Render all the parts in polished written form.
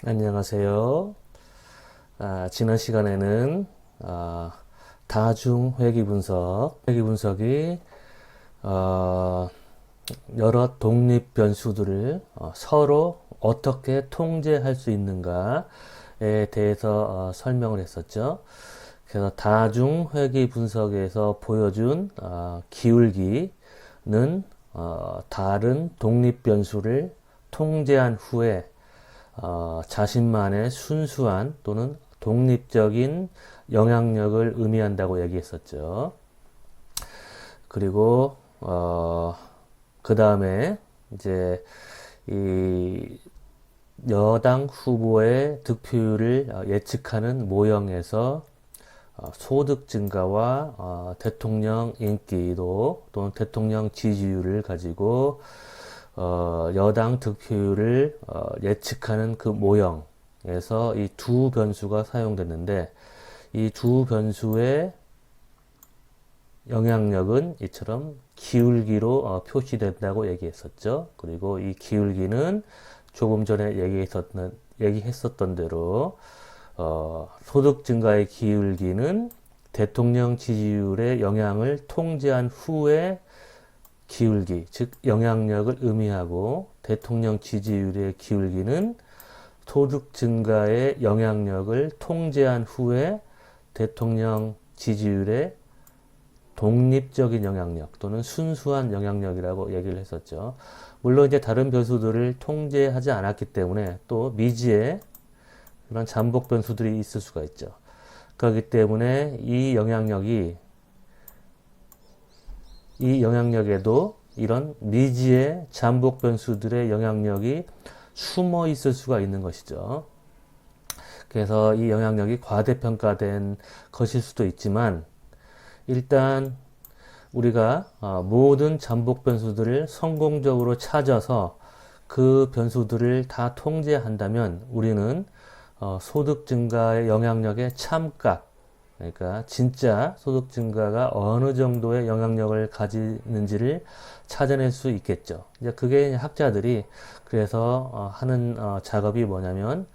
안녕하세요. 지난 시간에는 다중 회귀 분석이 어, 여러 독립 변수들을 서로 어떻게 통제할 수 있는가에 대해서 설명을 했었죠. 그래서 다중 회귀 분석에서 보여준 기울기는 다른 독립 변수를 통제한 후에 자신만의 순수한 또는 독립적인 영향력을 의미한다고 얘기했었죠. 그리고 그 다음에 이제 이 여당 후보의 득표율을 예측하는 모형에서 소득 증가와 대통령 인기도 또는 대통령 지지율을 가지고 여당 득표율을 예측하는 그 모형에서 이 두 변수가 사용됐는데 이 두 변수의 영향력은 이처럼 기울기로 표시된다고 얘기했었죠. 그리고 이 기울기는 조금 전에 얘기했었던 대로 소득 증가의 기울기는 대통령 지지율의 영향을 통제한 후에 기울기, 즉 영향력을 의미하고 대통령 지지율의 기울기는 소득 증가의 영향력을 통제한 후에 대통령 지지율의 독립적인 영향력 또는 순수한 영향력이라고 얘기를 했었죠. 물론 이제 다른 변수들을 통제하지 않았기 때문에 또 미지의 그런 잠복 변수들이 있을 수가 있죠. 그렇기 때문에 이 영향력에도 이런 미지의 잠복 변수들의 영향력이 숨어 있을 수가 있는 것이죠. 그래서 이 영향력이 과대평가된 것일 수도 있지만 일단 우리가 모든 잠복 변수들을 성공적으로 찾아서 그 변수들을 다 통제한다면 우리는 소득 증가의 영향력의 참값, 그러니까 진짜 소득 증가가 어느 정도의 영향력을 가지는지를 찾아낼 수 있겠죠. 이제 그게 학자들이 그래서 하는 작업이 뭐냐면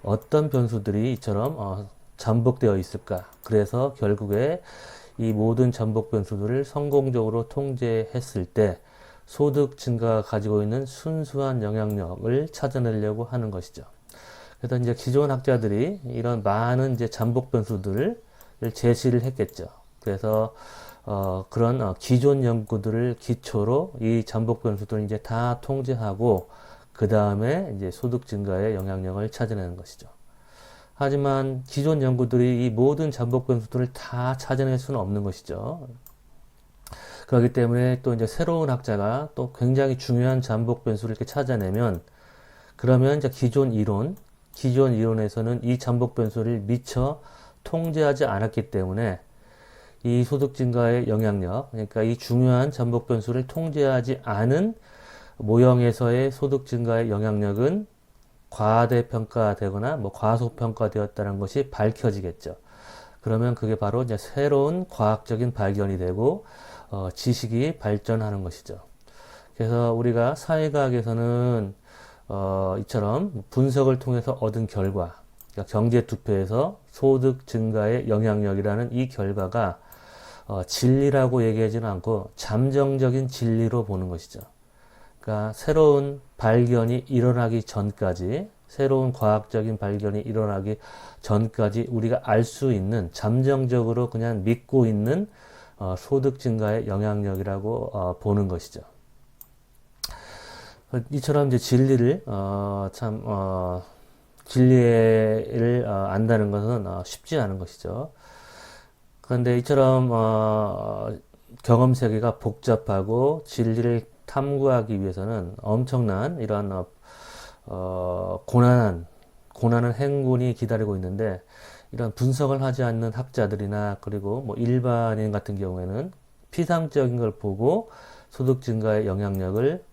어떤 변수들이 이처럼 잠복되어 있을까. 그래서 결국에 이 모든 잠복 변수들을 성공적으로 통제했을 때 소득 증가가 가지고 있는 순수한 영향력을 찾아내려고 하는 것이죠. 그래서 이제 기존 학자들이 이런 많은 이제 잠복 변수들을 제시를 했겠죠. 그래서 그런 기존 연구들을 기초로 이 잠복 변수들을 이제 다 통제하고 그 다음에 이제 소득 증가의 영향력을 찾아내는 것이죠. 하지만 기존 연구들이 이 모든 잠복 변수들을 다 찾아낼 수는 없는 것이죠. 그렇기 때문에 또 이제 새로운 학자가 또 굉장히 중요한 잠복 변수를 이렇게 찾아내면 그러면 이제 기존 이론에서는 이 잠복 변수를 미처 통제하지 않았기 때문에 이 소득 증가의 영향력, 그러니까 이 중요한 잠복 변수를 통제하지 않은 모형에서의 소득 증가의 영향력은 과대평가되거나 뭐 과소평가되었다는 것이 밝혀지겠죠. 그러면 그게 바로 이제 새로운 과학적인 발견이 되고 지식이 발전하는 것이죠. 그래서 우리가 사회과학에서는 이처럼 분석을 통해서 얻은 결과, 그러니까 경제 투표에서 소득 증가의 영향력이라는 이 결과가 진리라고 얘기하지는 않고 잠정적인 진리로 보는 것이죠. 그러니까 새로운 과학적인 발견이 일어나기 전까지 우리가 알 수 있는 잠정적으로 그냥 믿고 있는 소득 증가의 영향력이라고 보는 것이죠. 이처럼 이제 진리를 안다는 것은 쉽지 않은 것이죠. 그런데 이처럼 경험 세계가 복잡하고 진리를 탐구하기 위해서는 엄청난 이러한 고난한 행군이 기다리고 있는데 이런 분석을 하지 않는 학자들이나 그리고 뭐 일반인 같은 경우에는 피상적인 걸 보고 소득 증가의 영향력을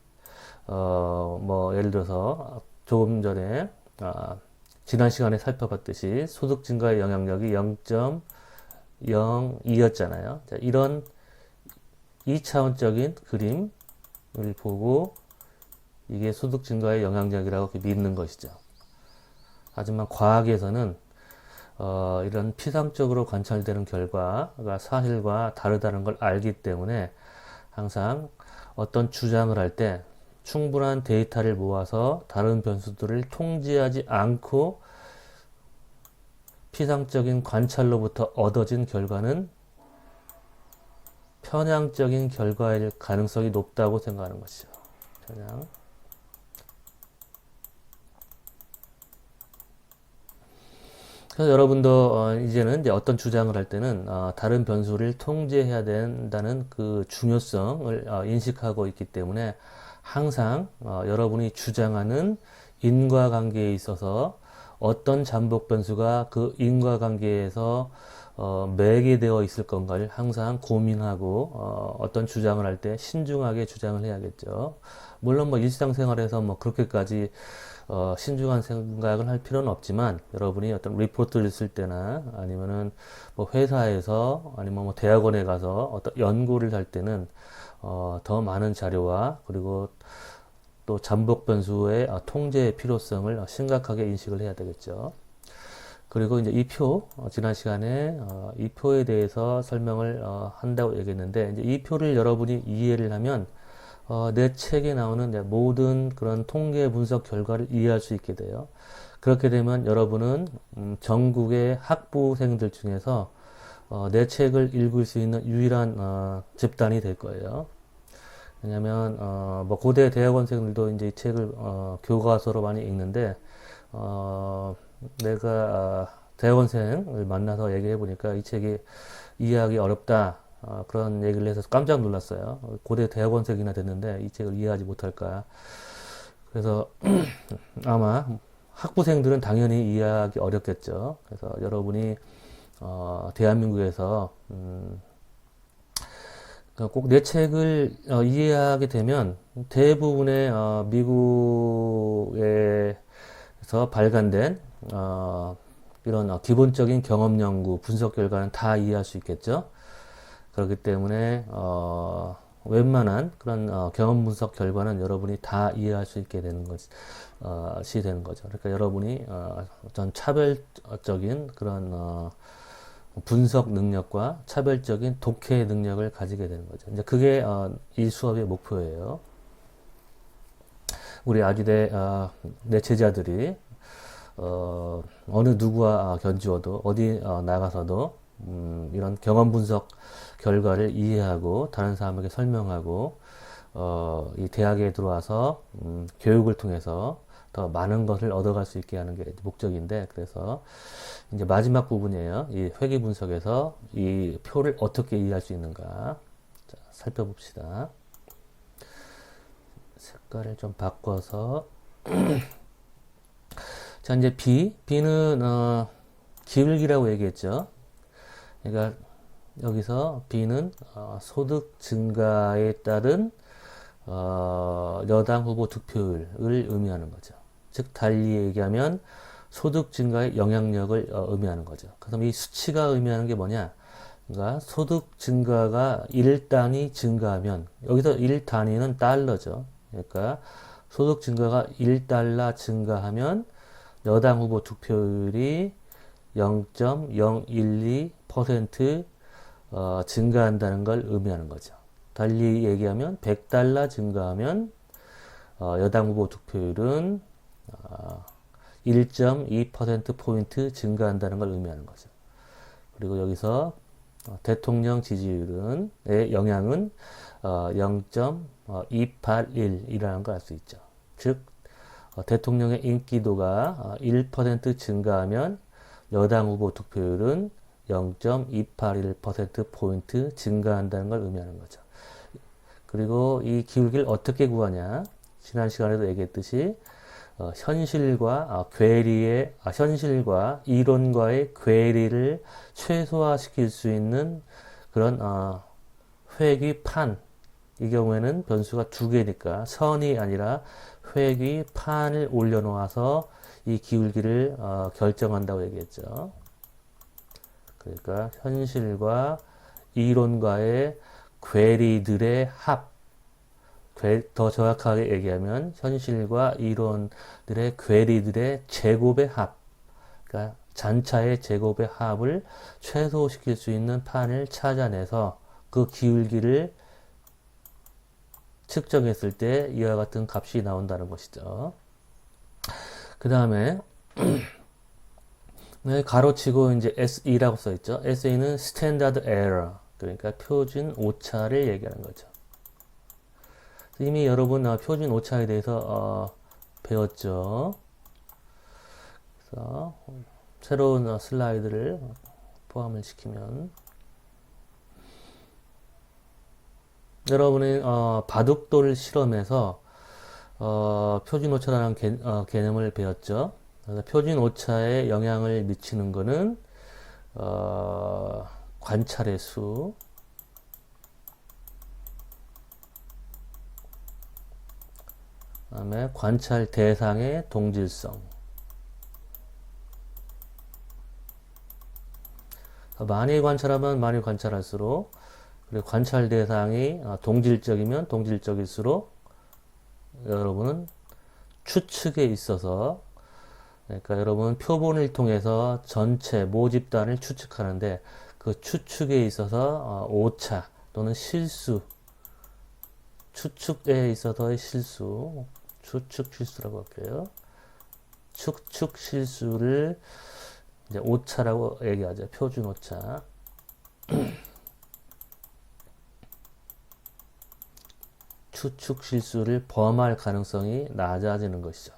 뭐 예를 들어서 조금 전에 지난 시간에 살펴봤듯이 소득 증가의 영향력이 0.02였잖아요. 이런 2차원적인 그림을 보고 이게 소득 증가의 영향력이라고 믿는 것이죠. 하지만 과학에서는 이런 피상적으로 관찰되는 결과가 사실과 다르다는 걸 알기 때문에 항상 어떤 주장을 할 때 충분한 데이터를 모아서 다른 변수들을 통제하지 않고 피상적인 관찰로부터 얻어진 결과는 편향적인 결과일 가능성이 높다고 생각하는 것이죠. 편향. 그래서 여러분도 이제는 이제 어떤 주장을 할 때는 다른 변수를 통제해야 된다는 그 중요성을 인식하고 있기 때문에 항상 여러분이 주장하는 인과관계에 있어서 어떤 잠복 변수가 그 인과관계에서 매개되어 있을 건가를 항상 고민하고 어떤 주장을 할 때 신중하게 주장을 해야겠죠. 물론 뭐 일상생활에서 뭐 그렇게까지 신중한 생각을 할 필요는 없지만 여러분이 어떤 리포트를 쓸 때나 아니면은 뭐 회사에서 아니면 뭐 대학원에 가서 어떤 연구를 할 때는 더 많은 자료와 그리고 또 잠복 변수의 통제의 필요성을 심각하게 인식을 해야 되겠죠. 그리고 이제 이 표, 지난 시간에 이 표에 대해서 설명을 한다고 얘기했는데 이제 이 표를 여러분이 이해를 하면 내 책에 나오는 모든 그런 통계 분석 결과를 이해할 수 있게 돼요. 그렇게 되면 여러분은 전국의 학부생들 중에서 내 책을 읽을 수 있는 유일한 집단이 될 거예요. 왜냐면 뭐 고대 대학원생들도 이제 이 책을 교과서로 많이 읽는데 내가 대학원생을 만나서 얘기해 보니까 이 책이 이해하기 어렵다. 그런 얘기를 해서 깜짝 놀랐어요. 고대 대학원생이나 됐는데 이 책을 이해하지 못할까. 그래서 아마 학부생들은 당연히 이해하기 어렵겠죠. 그래서 여러분이 대한민국에서 꼭 내 책을 이해하게 되면 대부분의 미국에서 발간된 이런 기본적인 경험 연구, 분석 결과는 다 이해할 수 있겠죠. 그렇기 때문에 웬만한 그런 경험 분석 결과는 여러분이 다 이해할 수 있게 되는 것이 되는 거죠. 그러니까 여러분이 어떤 차별적인 그런 분석 능력과 차별적인 독해 능력을 가지게 되는 거죠. 이제 그게 이 수업의 목표예요. 우리 아주대 내 제자들이 어느 누구와 견주어도 어디 나가서도 이런 경험 분석 결과를 이해하고 다른 사람에게 설명하고 이 대학에 들어와서 교육을 통해서 더 많은 것을 얻어갈 수 있게 하는 게 목적인데 그래서 이제 마지막 부분이에요. 이 회귀 분석에서 이 표를 어떻게 이해할 수 있는가 자, 살펴봅시다. 색깔을 좀 바꿔서 자 이제 B는 기울기라고 얘기했죠. 그러니까 여기서 B는 소득 증가에 따른 여당 후보 득표율을 의미하는 거죠. 즉 달리 얘기하면 소득 증가의 영향력을 의미하는 거죠. 그럼 이 수치가 의미하는 게 뭐냐? 그러니까 소득 증가가 1단위 증가하면 여기서 1단위는 달러죠. 그러니까 소득 증가가 1달러 증가하면 여당 후보 득표율이 0.012% 증가한다는 걸 의미하는 거죠. 달리 얘기하면 100달러 증가하면 여당 후보 득표율은 1.2%포인트 증가한다는 걸 의미하는 거죠. 그리고 여기서 대통령 지지율의 영향은 0.281이라는 걸 알 수 있죠. 즉 대통령의 인기도가 1% 증가하면 여당 후보 득표율은 0.281%포인트 증가한다는 걸 의미하는 거죠. 그리고 이 기울기를 어떻게 구하냐? 지난 시간에도 얘기했듯이 현실과 현실과 이론과의 괴리를 최소화시킬 수 있는 그런 회귀판. 이 경우에는 변수가 두 개니까 선이 아니라 회귀판을 올려놓아서 이 기울기를 결정한다고 얘기했죠. 그러니까 현실과 이론과의 괴리들의 합. 더 정확하게 얘기하면 현실과 이론들의 괴리들의 제곱의 합. 그러니까 잔차의 제곱의 합을 최소시킬 수 있는 판을 찾아내서 그 기울기를 측정했을 때 이와 같은 값이 나온다는 것이죠. 그 다음에 가로치고 이제 SE라고 써 있죠. SE는 Standard Error, 그러니까 표준 오차를 얘기하는 거죠. 이미 여러분 표준 오차에 대해서 배웠죠. 그래서 새로운 슬라이드를 포함을 시키면 여러분이 바둑돌 실험에서 표준 오차라는 개념을 배웠죠. 그래서 표준 오차에 영향을 미치는 것은 관찰의 수, 그다음에 관찰 대상의 동질성. 많이 관찰하면 많이 관찰할수록, 그리고 관찰 대상이 동질적이면 동질적일수록 여러분은 추측에 있어서, 그러니까 여러분은 표본을 통해서 전체 모집단을 추측하는데 그 추측에 있어서 오차 또는 실수, 추측에 있어서의 실수, 추측 실수라고 할게요. 추측 실수를 이제 오차라고 얘기하죠. 표준 오차. 추측 실수를 범할 가능성이 낮아지는 것이죠.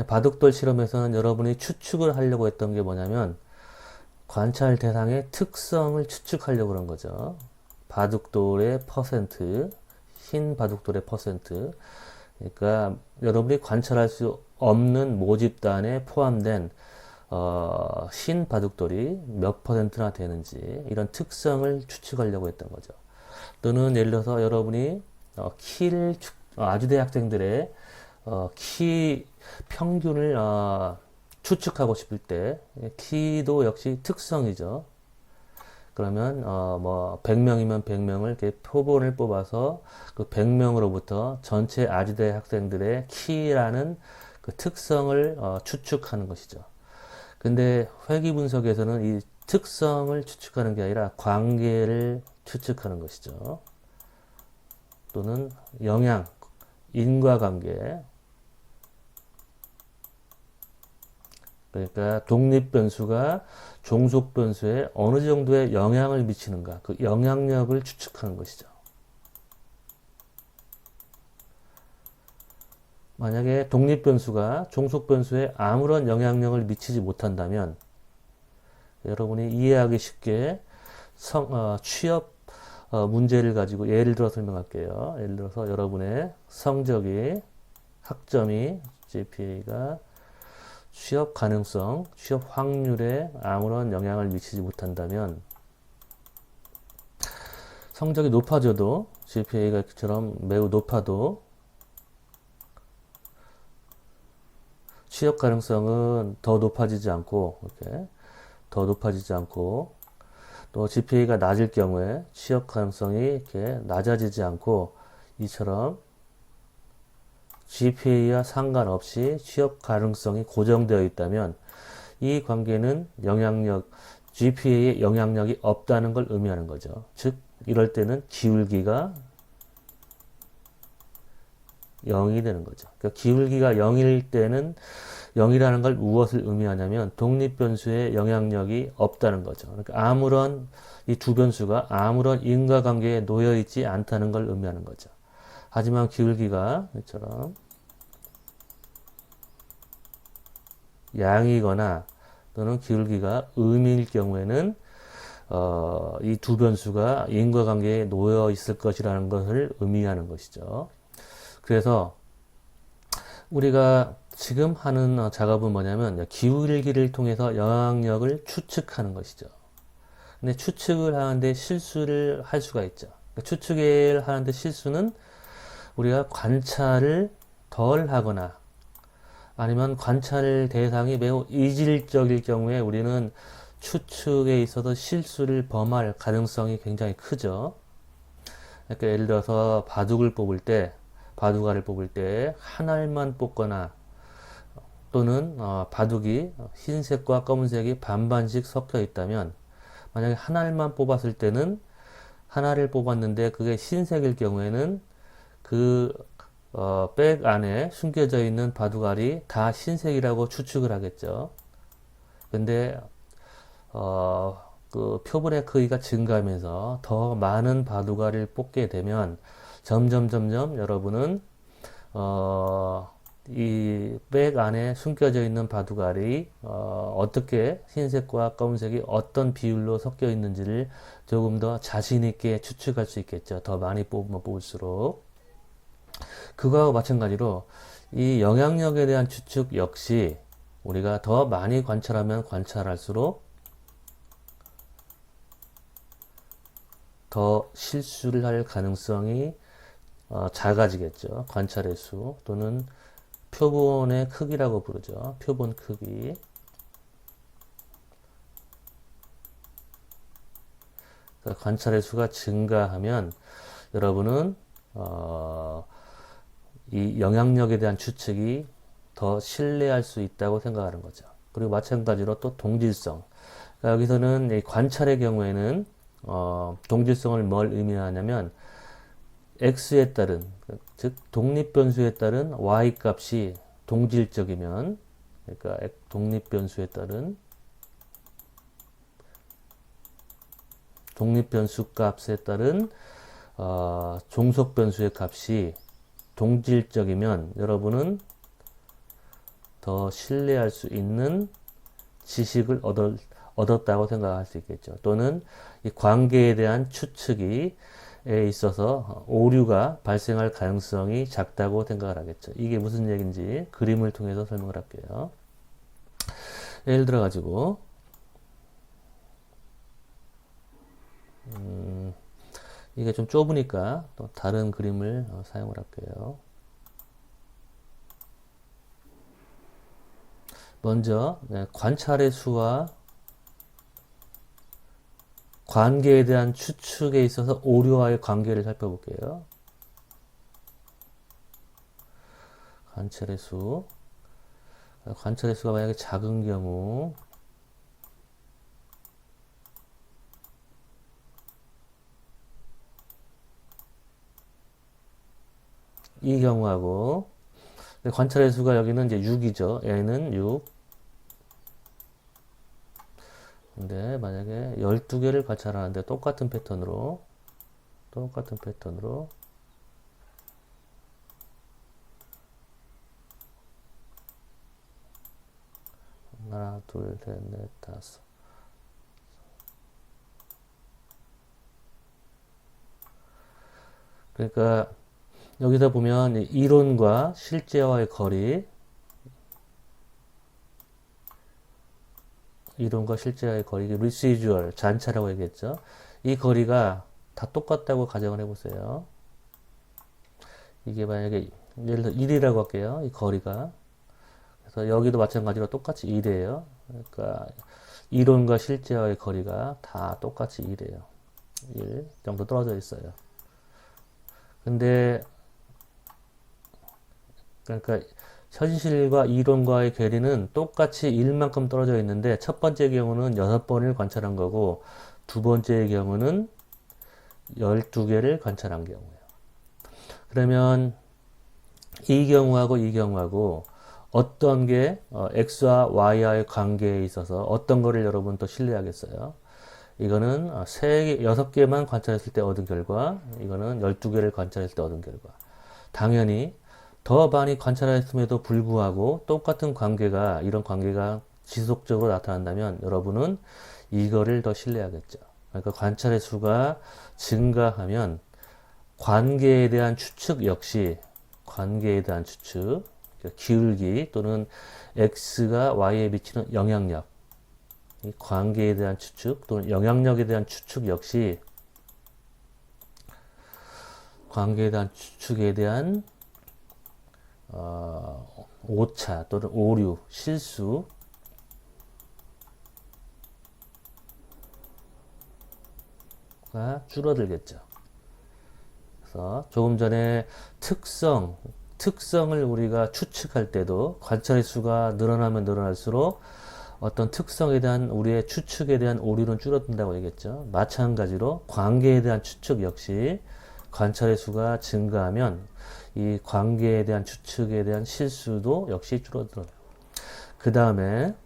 바둑돌 실험에서는 여러분이 추측을 하려고 했던 게 뭐냐면 관찰 대상의 특성을 추측하려고 그런 거죠. 바둑돌의 퍼센트, 흰 바둑돌의 퍼센트. 그러니까 여러분이 관찰할 수 없는 모집단에 포함된 흰 바둑돌이 몇 퍼센트나 되는지 이런 특성을 추측하려고 했던 거죠. 또는 예를 들어서 여러분이 키를 아주대 학생들의 키 평균을 추측하고 싶을 때 키도 역시 특성이죠. 그러면 뭐 100명이면 100명을 이렇게 표본을 뽑아서 그 100명으로부터 전체 아주대 학생들의 키라는 그 특성을 추측하는 것이죠. 근데 회귀 분석에서는 이 특성을 추측하는 게 아니라 관계를 추측하는 것이죠. 또는 영향, 인과관계. 그러니까 독립변수가 종속변수에 어느 정도의 영향을 미치는가, 그 영향력을 추측하는 것이죠. 만약에 독립변수가 종속변수에 아무런 영향력을 미치지 못한다면 여러분이 이해하기 쉽게 취업 문제를 가지고 예를 들어 설명할게요. 예를 들어서 여러분의 성적이, 학점이, GPA가 취업 가능성, 취업 확률에 아무런 영향을 미치지 못한다면 성적이 높아져도 GPA가처럼 매우 높아도 취업 가능성은 더 높아지지 않고, 이렇게 더 높아지지 않고, 또 GPA가 낮을 경우에 취업 가능성이 이렇게 낮아지지 않고, 이처럼 GPA와 상관없이 취업 가능성이 고정되어 있다면 이 관계는 GPA에 영향력이 없다는 걸 의미하는 거죠. 즉, 이럴 때는 기울기가 0이 되는 거죠. 그러니까 기울기가 0일 때는 0이라는 걸 무엇을 의미하냐면 독립변수의 영향력이 없다는 거죠. 그러니까 아무런 이 두 변수가 아무런 인과관계에 놓여 있지 않다는 걸 의미하는 거죠. 하지만 기울기가 이처럼 양이거나 또는 기울기가 음일 경우에는 이 두 변수가 인과관계에 놓여 있을 것이라는 것을 의미하는 것이죠. 그래서 우리가 지금 하는 작업은 뭐냐면 기울기를 통해서 영향력을 추측하는 것이죠. 근데 추측을 하는데 실수를 할 수가 있죠. 추측을 하는데 실수는 우리가 관찰을 덜 하거나 아니면 관찰 대상이 매우 이질적일 경우에 우리는 추측에 있어서 실수를 범할 가능성이 굉장히 크죠. 그러니까 예를 들어서 바둑알을 뽑을 때 한 알만 뽑거나 또는 바둑이 흰색과 검은색이 반반씩 섞여 있다면, 만약에 하나만 뽑았을 때는 하나를 뽑았는데 그게 흰색일 경우에는 그 백 안에 숨겨져 있는 바둑알이 다 흰색이라고 추측을 하겠죠. 근데 그 표본의 크기가 증가하면서 더 많은 바둑알을 뽑게 되면 점점 여러분은 이 백 안에 숨겨져 있는 바둑알이 어떻게 흰색과 검은색이 어떤 비율로 섞여 있는지를 조금 더 자신 있게 추측할 수 있겠죠. 더 많이 뽑으면 뽑을수록. 그거하고 마찬가지로 이 영향력에 대한 추측 역시 우리가 더 많이 관찰하면 관찰할수록 더 실수를 할 가능성이 작아지겠죠. 관찰의 수 또는 표본의 크기라고 부르죠. 표본 크기. 그러니까 관찰의 수가 증가하면 여러분은 이 영향력에 대한 추측이 더 신뢰할 수 있다고 생각하는 거죠. 그리고 마찬가지로 또 동질성. 그러니까 여기서는 이 관찰의 경우에는 동질성을 뭘 의미하냐면 x에 따른, 즉 독립변수에 따른 y 값이 동질적이면, 그러니까 독립변수에 따른 독립변수 값에 따른 종속변수의 값이 동질적이면 여러분은 더 신뢰할 수 있는 지식을 얻었다고 생각할 수 있겠죠. 또는 이 관계에 대한 추측이 에 있어서 오류가 발생할 가능성이 작다고 생각을 하겠죠. 이게 무슨 얘기인지 그림을 통해서 설명을 할게요. 예를 들어 가지고 이게 좀 좁으니까 또 다른 그림을 사용을 할게요. 먼저 관찰의 수와 관계에 대한 추측에 있어서 오류와의 관계를 살펴볼게요. 관찰의 수. 관찰의 수가 만약에 작은 경우, 이 경우하고, 관찰의 수가 여기는 이제 6이죠. 얘는 6. 근데 만약에 12개를 관찰하는데 똑같은 패턴으로 하나, 둘, 셋, 넷, 다섯. 그러니까 여기서 보면 이론과 실제와의 거리, 이론과 실제와의 거리, residual, 잔차라고 얘기했죠. 이 거리가 다 똑같다고 가정을 해보세요. 이게 만약에 예를 들어 1이라고 할게요. 이 거리가. 그래서 여기도 마찬가지로 똑같이 1이에요. 그러니까 이론과 실제와의 거리가 다 똑같이 1이에요. 1 정도 떨어져 있어요. 근데 그러니까 현실과 이론과의 괴리는 똑같이 1만큼 떨어져 있는데 첫 번째 경우는 6번을 관찰한 거고 두 번째의 경우는 12개를 관찰한 경우예요. 그러면 이 경우하고 어떤 게 x와 y와의 관계에 있어서 어떤 거를 여러분 또 신뢰하겠어요? 이거는 6개만 관찰했을 때 얻은 결과, 이거는 12개를 관찰했을 때 얻은 결과. 당연히 더 많이 관찰했음에도 불구하고 똑같은 관계가, 이런 관계가 지속적으로 나타난다면 여러분은 이거를 더 신뢰하겠죠. 그러니까 관찰의 수가 증가하면 관계에 대한 추측 역시, 관계에 대한 추측, 기울기 또는 x가 y에 미치는 영향력, 이 관계에 대한 추측 또는 영향력에 대한 추측 역시 관계에 대한 추측에 대한 오차 또는 오류, 실수가 줄어들겠죠. 그래서 조금 전에 특성을 우리가 추측할 때도 관찰의 수가 늘어나면 늘어날수록 어떤 특성에 대한 우리의 추측에 대한 오류는 줄어든다고 얘기했죠. 마찬가지로 관계에 대한 추측 역시 관찰의 수가 증가하면 이 관계에 대한 추측에 대한 실수도 역시 줄어들어요. 그 다음에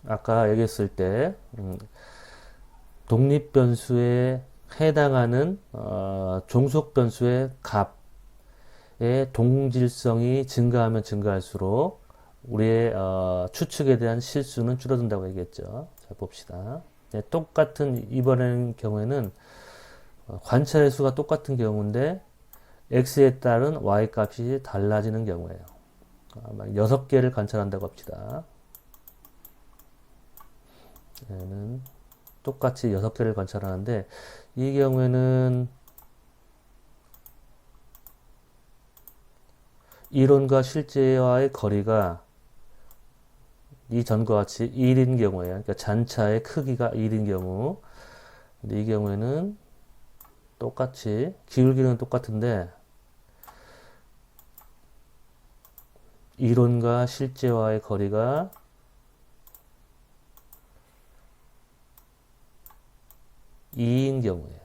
아까 얘기했을 때 독립변수에 해당하는 종속변수의 값의 동질성이 증가하면 증가할수록 우리의 추측에 대한 실수는 줄어든다고 얘기했죠. 자, 봅시다. 네, 똑같은 이번엔 경우에는 관찰의 수가 똑같은 경우인데 x에 따른 y 값이 달라지는 경우예요. 6개를 관찰한다고 합시다. 얘는 똑같이 6개를 관찰하는데 이 경우에는 이론과 실제와의 거리가 이전과 같이 1인 경우에요. 그러니까 잔차의 크기가 1인 경우. 근데 이 경우에는 똑같이 기울기는 똑같은데 이론과 실제와의 거리가 2인 경우예요.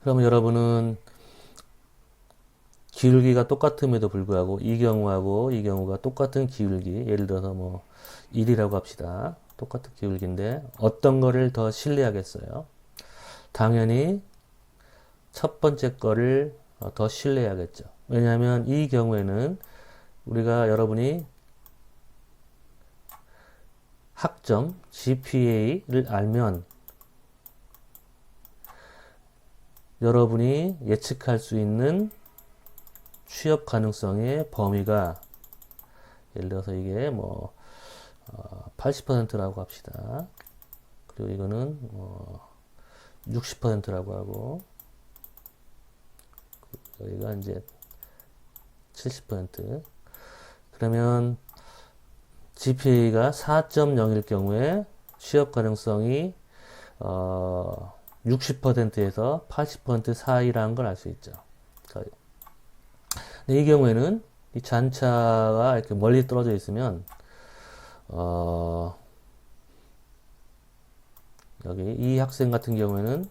그러면 여러분은 기울기가 똑같음에도 불구하고 이 경우하고 이 경우가 똑같은 기울기, 예를 들어서 뭐 1이라고 합시다. 똑같은 기울기인데 어떤 거를 더 신뢰하겠어요? 당연히 첫 번째 거를 더 신뢰하겠죠. 왜냐하면 이 경우에는 우리가 여러분이 학점 GPA를 알면 여러분이 예측할 수 있는 취업 가능성의 범위가 예를 들어서 이게 뭐 80%라고 합시다. 그리고 이거는 60%라고 하고 여기가 이제 70%. 그러면 GPA가 4.0일 경우에 취업 가능성이 60%에서 80% 사이라는 걸 알 수 있죠. 이 경우에는 이 잔차가 이렇게 멀리 떨어져 있으면 여기 이 학생 같은 경우에는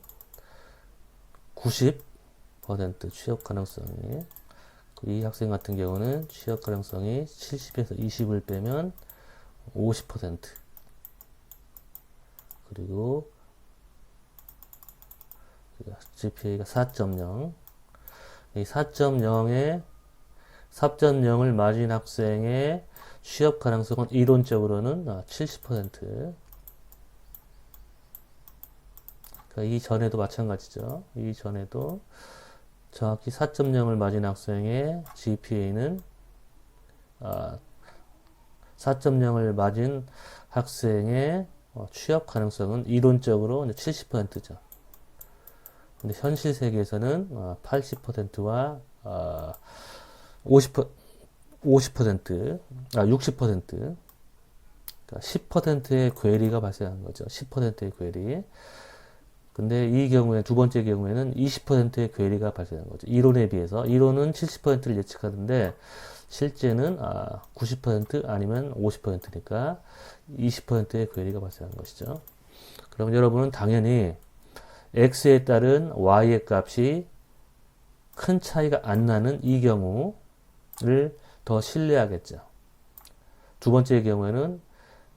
90% 취업 가능성이, 이 학생 같은 경우는 취업 가능성이 70에서 20을 빼면 50%. 그리고 GPA가 4.0. 이 4.0을 맞은 학생의 취업 가능성은 이론적으로는 70%. 그러니까 이전에도 마찬가지죠. 이전에도 정확히 4.0을 맞은 학생의 GPA는 4.0을 맞은 학생의 취업 가능성은 이론적으로 70%죠. 근데 현실 세계에서는 80%와 50%, 60%, 그러니까 10%의 괴리가 발생한 거죠. 10%의 괴리. 근데 이 경우에, 두 번째 경우에는 20%의 괴리가 발생한 거죠. 이론에 비해서. 이론은 70%를 예측하는데, 실제는 90% 아니면 50%니까 20%의 괴리가 발생한 것이죠. 그럼 여러분은 당연히 x에 따른 y의 값이 큰 차이가 안 나는 이 경우를 더 신뢰하겠죠. 두 번째 경우에는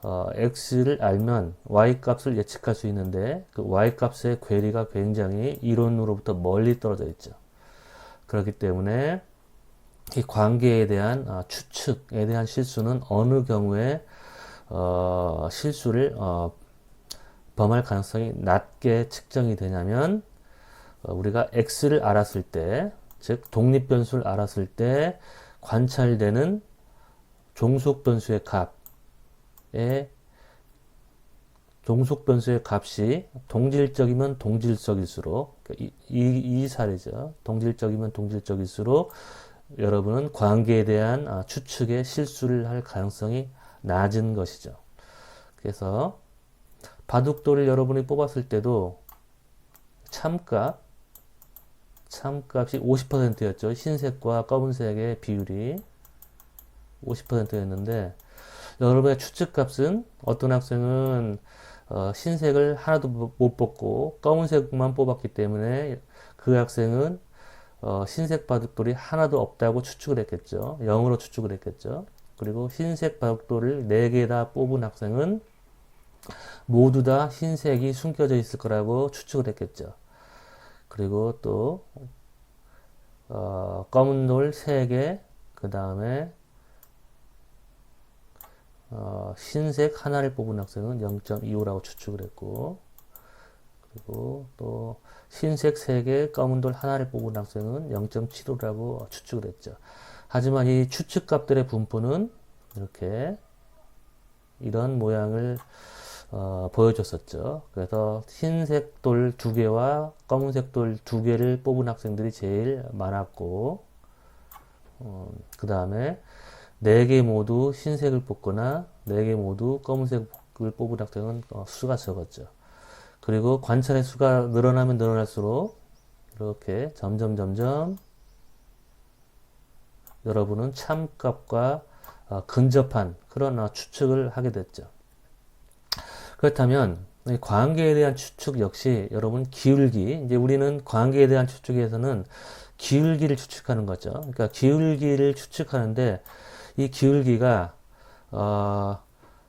x를 알면 y 값을 예측할 수 있는데 그 y 값의 괴리가 굉장히 이론으로부터 멀리 떨어져 있죠. 그렇기 때문에 이 관계에 대한 추측에 대한 실수는 어느 경우에 실수를 범할 가능성이 낮게 측정이 되냐면 우리가 x를 알았을 때, 즉 독립변수를 알았을 때 관찰되는 종속변수의 값이 동질적이면 동질적일수록, 이 사례죠. 동질적이면 동질적일수록 여러분은 관계에 대한 추측에 실수를 할 가능성이 낮은 것이죠. 그래서 바둑돌을 여러분이 뽑았을 때도 참값이 50%였죠. 흰색과 검은색의 비율이 50%였는데, 여러분의 추측값은 어떤 학생은 흰색을 하나도 못 뽑고 검은색만 뽑았기 때문에 그 학생은 흰색 바둑돌이 하나도 없다고 추측을 했겠죠. 0으로 추측을 했겠죠. 그리고 흰색 바둑돌을 4개 다 뽑은 학생은 모두 다 흰색이 숨겨져 있을 거라고 추측을 했겠죠. 그리고 또 검은 돌 3개, 그 다음에 흰색 하나를 뽑은 학생은 0.25라고 추측을 했고, 그리고 또 흰색 3개, 검은 돌 하나를 뽑은 학생은 0.75라고 추측을 했죠. 하지만 이 추측값들의 분포는 이렇게 이런 모양을 보여줬었죠. 그래서 흰색 돌 2개와 검은색 돌 2개를 뽑은 학생들이 제일 많았고, 그 다음에 4개 모두 흰색을 뽑거나 4개 모두 검은색을 뽑은 학생은 수가 적었죠. 그리고 관찰의 수가 늘어나면 늘어날수록 이렇게 점점 여러분은 참값과 근접한 그런 추측을 하게 됐죠. 그렇다면 관계에 대한 추측 역시 여러분 기울기, 이제 우리는 관계에 대한 추측에서는 기울기를 추측하는 거죠. 그러니까 기울기를 추측하는데 이 기울기가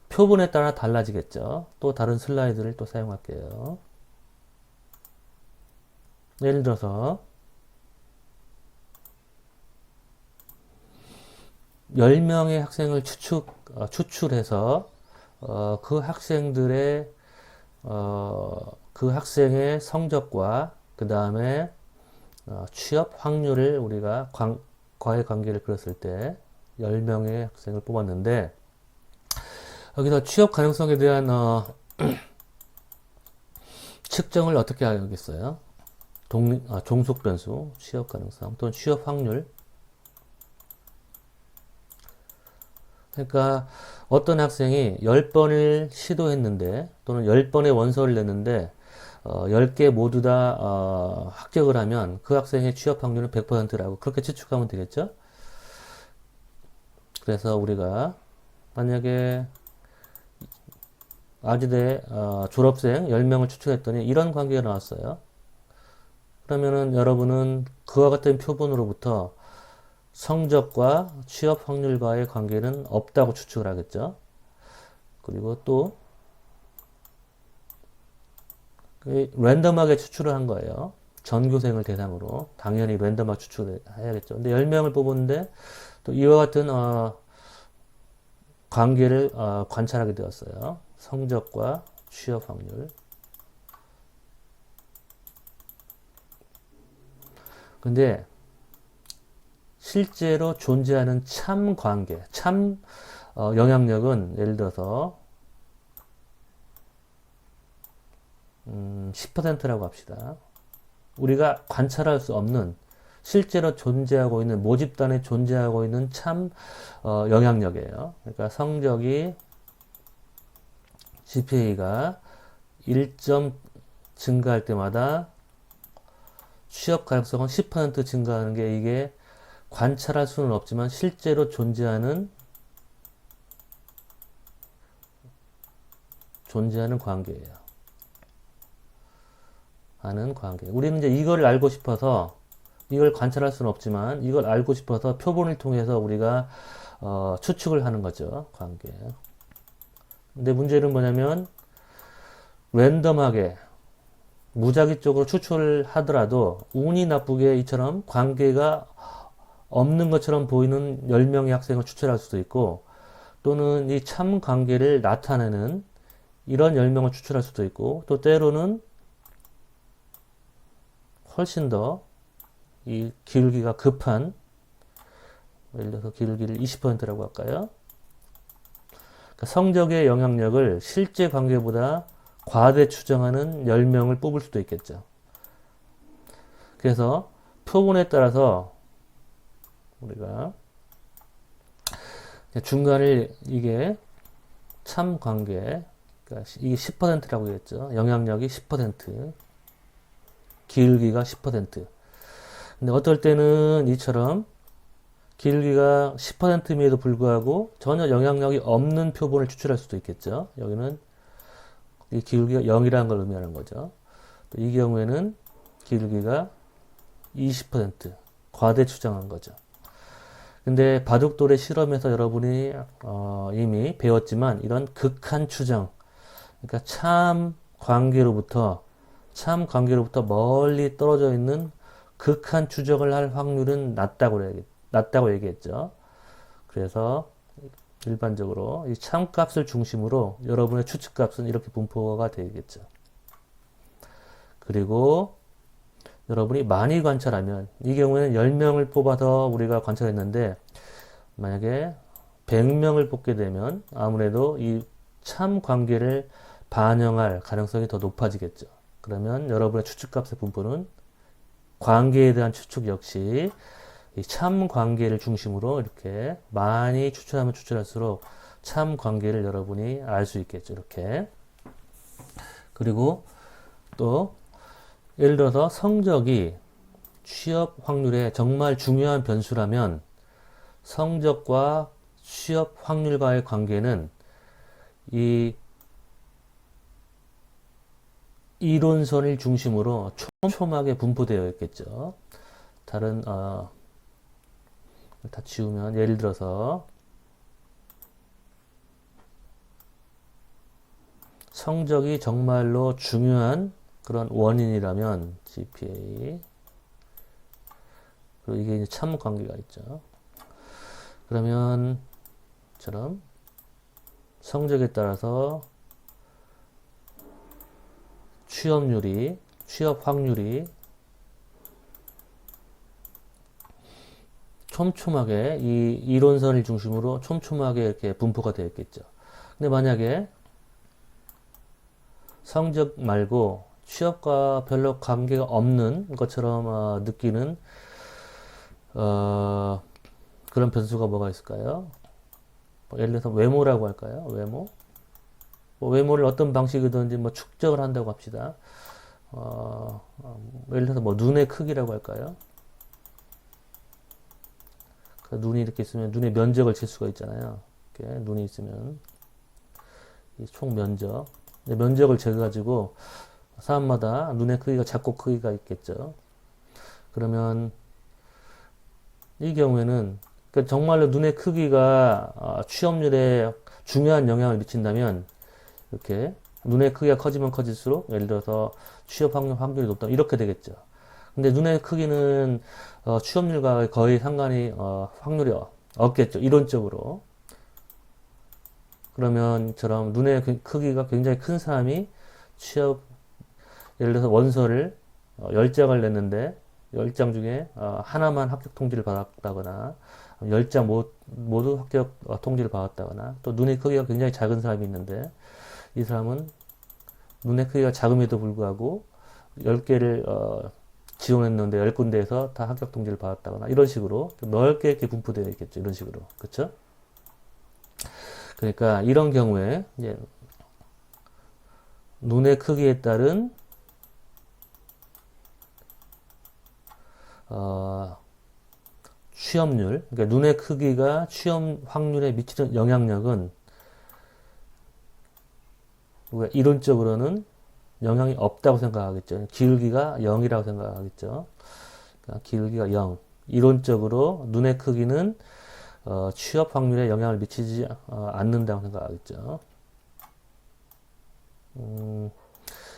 표본에 따라 달라지겠죠. 또 다른 슬라이드를 또 사용할게요. 예를 들어서 10명의 학생을 추출해서 그 학생들의 그 학생의 성적과 그 다음에 취업 확률을 우리가 과의 관계를 그렸을 때 10명의 학생을 뽑았는데, 여기서 취업 가능성에 대한 측정을 어떻게 하겠어요? 종속 변수, 취업 가능성 또는 취업 확률. 그러니까 어떤 학생이 10번을 시도했는데 또는 10번의 원서를 냈는데 10개 모두 다 합격을 하면 그 학생의 취업 확률은 100%라고 그렇게 추측하면 되겠죠? 그래서 우리가 만약에 아주대 졸업생 10명을 추측했더니 이런 관계가 나왔어요. 그러면은 여러분은 그와 같은 표본으로부터 성적과 취업 확률과의 관계는 없다고 추측을 하겠죠. 그리고 또 랜덤하게 추출을 한 거예요. 전교생을 대상으로 당연히 랜덤하게 추출을 해야겠죠. 근데 10명을 뽑았는데 또 이와 같은 관계를 관찰하게 되었어요. 성적과 취업 확률. 근데 실제로 존재하는 참 관계, 참 영향력은 예를 들어서 10%라고 합시다. 우리가 관찰할 수 없는 실제로 존재하고 있는 모집단에 존재하고 있는 참 영향력이에요. 그러니까 성적이 GPA가 1점 증가할 때마다 취업 가능성은 10% 증가하는 게 이게 관찰할 수는 없지만 실제로 존재하는 관계예요. 하는 관계. 우리는 이제 이걸 알고 싶어서 이걸 관찰할 수는 없지만 이걸 알고 싶어서 표본을 통해서 우리가 추측을 하는 거죠. 관계. 근데 문제는 뭐냐면 랜덤하게 무작위적으로 추출을 하더라도 운이 나쁘게 이처럼 관계가 없는 것처럼 보이는 10명의 학생을 추출할 수도 있고, 또는 이 참 관계를 나타내는 이런 10명을 추출할 수도 있고, 또 때로는 훨씬 더 이 기울기가 급한, 예를 들어서 기울기를 20%라고 할까요? 그러니까 성적의 영향력을 실제 관계보다 과대 추정하는 10명을 뽑을 수도 있겠죠. 그래서 표본에 따라서 우리가 중간을 이게 참 관계, 그러니까 이게 10%라고 했죠. 영향력이 10%. 기울기가 10%. 근데 어떨 때는 이처럼 기울기가 10%임에도 불구하고 전혀 영향력이 없는 표본을 추출할 수도 있겠죠. 여기는 이 기울기가 0이라는 걸 의미하는 거죠. 또 이 경우에는 기울기가 20% 과대 추정한 거죠. 근데 바둑돌의 실험에서 여러분이 이미 배웠지만 이런 극한 추정, 그러니까 참 관계로부터 멀리 떨어져 있는 극한 추정을 할 확률은 낮다고 얘기했죠. 그래서 일반적으로 이 참값을 중심으로 여러분의 추측값은 이렇게 분포가 되겠죠. 그리고 여러분이 많이 관찰하면, 이 경우에는 10명을 뽑아서 우리가 관찰했는데 만약에 100명을 뽑게 되면 아무래도 이 참 관계를 반영할 가능성이 더 높아지겠죠. 그러면 여러분의 추측값의 분포는 관계에 대한 추측 역시 이 참 관계를 중심으로 이렇게 많이 추출하면 추출할수록 참 관계를 여러분이 알 수 있겠죠. 이렇게. 그리고 또 예를 들어서 성적이 취업 확률에 정말 중요한 변수라면 성적과 취업 확률과의 관계는 이 이론선을 중심으로 촘촘하게 분포되어 있겠죠. 다른 다 지우면 예를 들어서 성적이 정말로 중요한 그런 원인이라면 GPA, 그리고 이게 이제 참 관계가 있죠. 그러면 처럼 성적에 따라서 취업 확률이 촘촘하게 이 이론선을 중심으로 촘촘하게 이렇게 분포가 되어 있겠죠. 근데 만약에 성적 말고 취업과 별로 관계가 없는 것처럼 느끼는 그런 변수가 뭐가 있을까요? 예를 들어서 외모라고 할까요? 외모? 외모를 어떤 방식이든지 축적을 한다고 합시다. 예를 들어서 눈의 크기라고 할까요? 그 눈이 이렇게 있으면 눈의 면적을 잴 수가 있잖아요. 이렇게 눈이 있으면 이 총 면적, 면적을 재가지고 사람마다 눈의 크기가 작고 크기가 있겠죠. 그러면 이 경우에는 정말로 눈의 크기가 취업률에 중요한 영향을 미친다면 이렇게 눈의 크기가 커지면 커질수록 예를 들어서 취업 확률이 높다 이렇게 되겠죠. 근데 눈의 크기는 취업률과 거의 상관이 확률이 없겠죠. 이론적으로. 그러면 이처럼 눈의 크기가 굉장히 큰 사람이 예를 들어서 원서를 10장을 냈는데 10장 중에 하나만 합격 통지를 받았다거나 10장 모두 합격 통지를 받았다거나 또 눈의 크기가 굉장히 작은 사람이 있는데 이 사람은 눈의 크기가 작음에도 불구하고 10개를 지원했는데 10군데에서 다 합격 통지를 받았다거나 이런 식으로 넓게 이렇게 분포되어 있겠죠. 이런 식으로. 그렇죠? 그러니까 이런 경우에 이제 눈의 크기에 따른 취업률, 그러니까 눈의 크기가 취업 확률에 미치는 영향력은 우리가 이론적으로는 영향이 없다고 생각하겠죠. 기울기가 0이라고 생각하겠죠. 그러니까 기울기가 0. 이론적으로 눈의 크기는 취업 확률에 영향을 미치지 않는다고 생각하겠죠.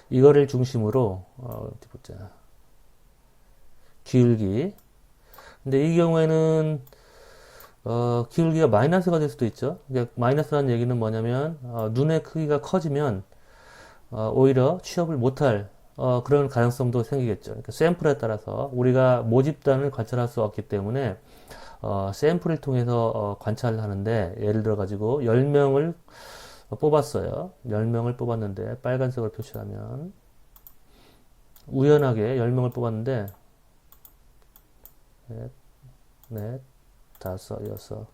이거를 중심으로 어디 보자. 기울기. 근데 이 경우에는 기울기가 마이너스가 될 수도 있죠. 그러니까 마이너스라는 얘기는 뭐냐면 눈의 크기가 커지면 오히려 취업을 못할 그런 가능성도 생기겠죠. 그러니까 샘플에 따라서 우리가 모집단을 관찰할 수 없기 때문에 샘플을 통해서 관찰을 하는데 예를 들어 가지고 10명을 뽑았어요. 10명을 뽑았는데 빨간색으로 표시하면 우연하게 10명을 뽑았는데 넷, 다섯, 여섯,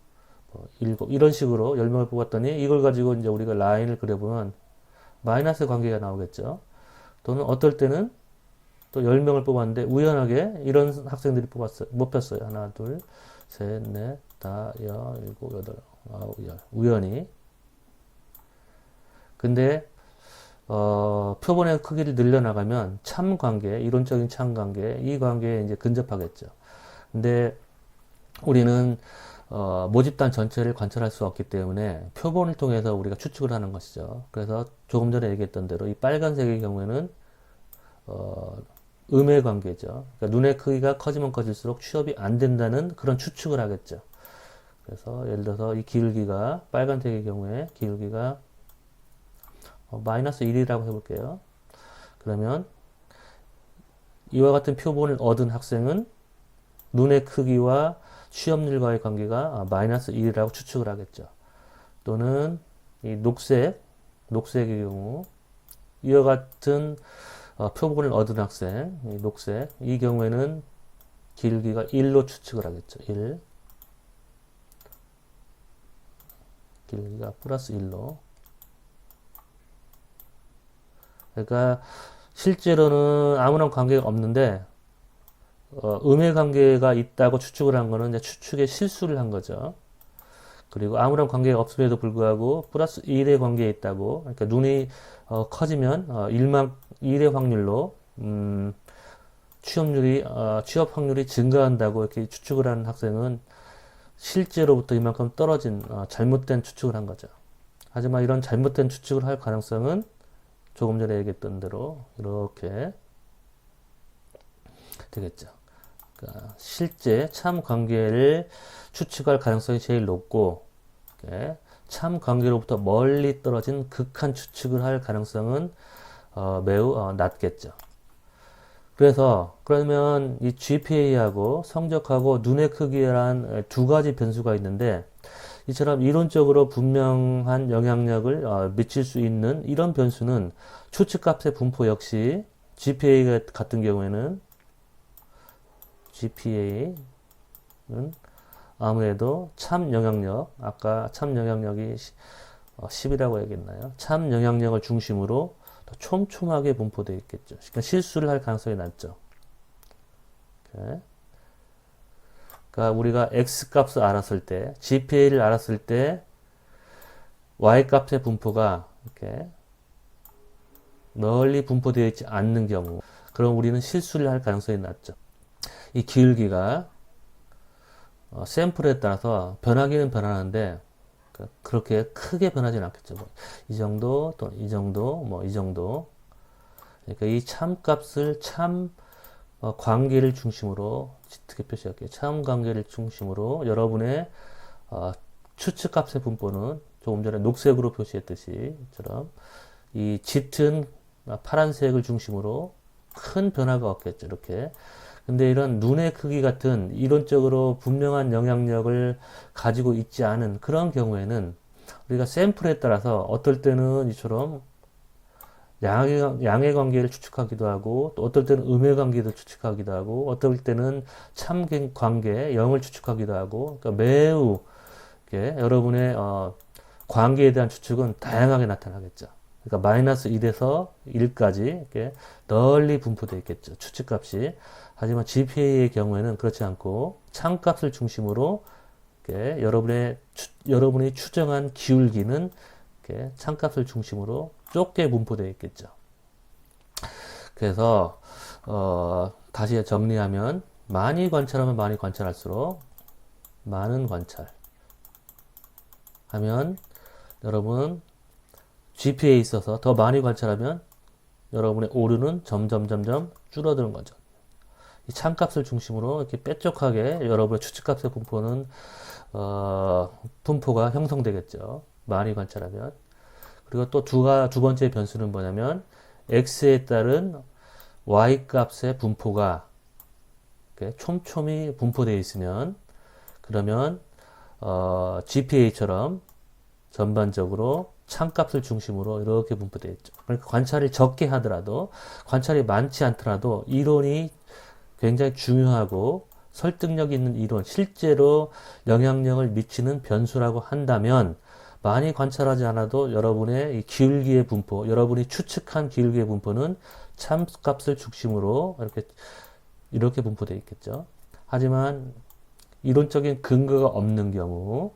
일곱 이런 식으로 10명을 뽑았더니 이걸 가지고 이제 우리가 라인을 그려보면 마이너스 관계가 나오겠죠. 또는 어떨 때는 또 10명을 뽑았는데 우연하게 이런 학생들이 뽑혔어요. 하나, 둘, 셋, 넷, 다, 일곱, 여덟, 아홉, 열. 우연히. 근데 표본의 크기를 늘려나가면 참 관계, 이론적인 참 관계, 이 관계에 이제 근접하겠죠. 근데 우리는 모집단 전체를 관찰할 수 없기 때문에 표본을 통해서 우리가 추측을 하는 것이죠. 그래서 조금 전에 얘기했던 대로 이 빨간색의 경우에는 음의 관계죠. 그러니까 눈의 크기가 커지면 커질수록 취업이 안 된다는 그런 추측을 하겠죠. 그래서 예를 들어서 이 기울기가 빨간색의 경우에 기울기가 마이너스 1이라고 해볼게요. 그러면 이와 같은 표본을 얻은 학생은 눈의 크기와 취업률과의 관계가 마이너스 1이라고 추측을 하겠죠. 또는 이 녹색의 경우 이와 같은 표본을 얻은 학생, 이 녹색, 이 경우에는 기울기가 1로 추측을 하겠죠. 1. 기울기가 플러스 1로. 그러니까 실제로는 아무런 관계가 없는데 음의 관계가 있다고 추측을 한 거는 이제 추측에 실수를 한 거죠. 그리고 아무런 관계가 없음에도 불구하고 플러스 1의 관계에 있다고. 그러니까 눈이 커지면 1의 확률로 취업 확률이 증가한다고 이렇게 추측을 하는 학생은 실제로부터 이만큼 떨어진 잘못된 추측을 한 거죠. 하지만 이런 잘못된 추측을 할 가능성은 조금 전에 얘기했던 대로 이렇게 되겠죠. 그러니까 실제 참 관계를 추측할 가능성이 제일 높고, 참 관계로부터 멀리 떨어진 극한 추측을 할 가능성은 매우 낮겠죠. 그러면 이 GPA하고 성적하고 눈의 크기란 두 가지 변수가 있는데, 이처럼 이론적으로 분명한 영향력을 미칠 수 있는 이런 변수는 추측값의 분포 역시 GPA 같은 경우에는 GPA는 아무래도 참 영향력, 아까 참 영향력이 10이라고 얘기했나요? 참 영향력을 중심으로 더 촘촘하게 분포되어 있겠죠. 그러니까 실수를 할 가능성이 낮죠. 그러니까 우리가 X값을 알았을 때, GPA를 알았을 때 Y값의 분포가 이렇게 널리 분포되어 있지 않는 경우, 그럼 우리는 실수를 할 가능성이 낮죠. 이 기울기가 샘플에 따라서 변하기는 변하는데 그렇게 크게 변하지는 않겠죠. 이 정도, 또 이 정도, 이 정도. 그러니까 이 참값을 관계를 중심으로 어떻게 표시할게요. 참 관계를 중심으로 여러분의 추측값의 분포는 조금 전에 녹색으로 표시했듯이 이 짙은 파란색을 중심으로 큰 변화가 없겠죠. 이렇게. 근데 이런 눈의 크기 같은 이론적으로 분명한 영향력을 가지고 있지 않은 그런 경우에는 우리가 샘플에 따라서 어떨 때는 이처럼 양의 관계를 추측하기도 하고, 또 어떨 때는 음의 관계도 추측하기도 하고, 어떨 때는 참 관계, 0을 추측하기도 하고, 그러니까 매우 여러분의 관계에 대한 추측은 다양하게 나타나겠죠. 그러니까 마이너스 1에서 1까지 이렇게 널리 분포되어 있겠죠. 추측값이. 하지만 GPA의 경우에는 그렇지 않고 참값을 중심으로 여러분이 추정한 기울기는 참값을 중심으로 좁게 분포되어 있겠죠. 그래서 다시 정리하면 많이 관찰하면 많이 관찰할수록 많은 관찰하면 여러분 GPA에 있어서 더 많이 관찰하면 여러분의 오류는 점점 줄어드는 거죠. 이 참값을 중심으로 이렇게 뾰족하게 여러분의 추측값의 분포는 분포가 형성되겠죠. 많이 관찰하면. 그리고 또 두 번째 변수는 뭐냐면 x에 따른 y 값의 분포가 촘촘히 분포되어 있으면 그러면 GPA처럼 전반적으로 참값을 중심으로 이렇게 분포되어 있죠. 그러니까 관찰을 적게 하더라도 관찰이 많지 않더라도 이론이 굉장히 중요하고 설득력 있는 이론, 실제로 영향력을 미치는 변수라고 한다면 많이 관찰하지 않아도 여러분의 이 기울기의 분포, 여러분이 추측한 기울기의 분포는 참값을 중심으로 이렇게 분포되어 있겠죠. 하지만 이론적인 근거가 없는 경우,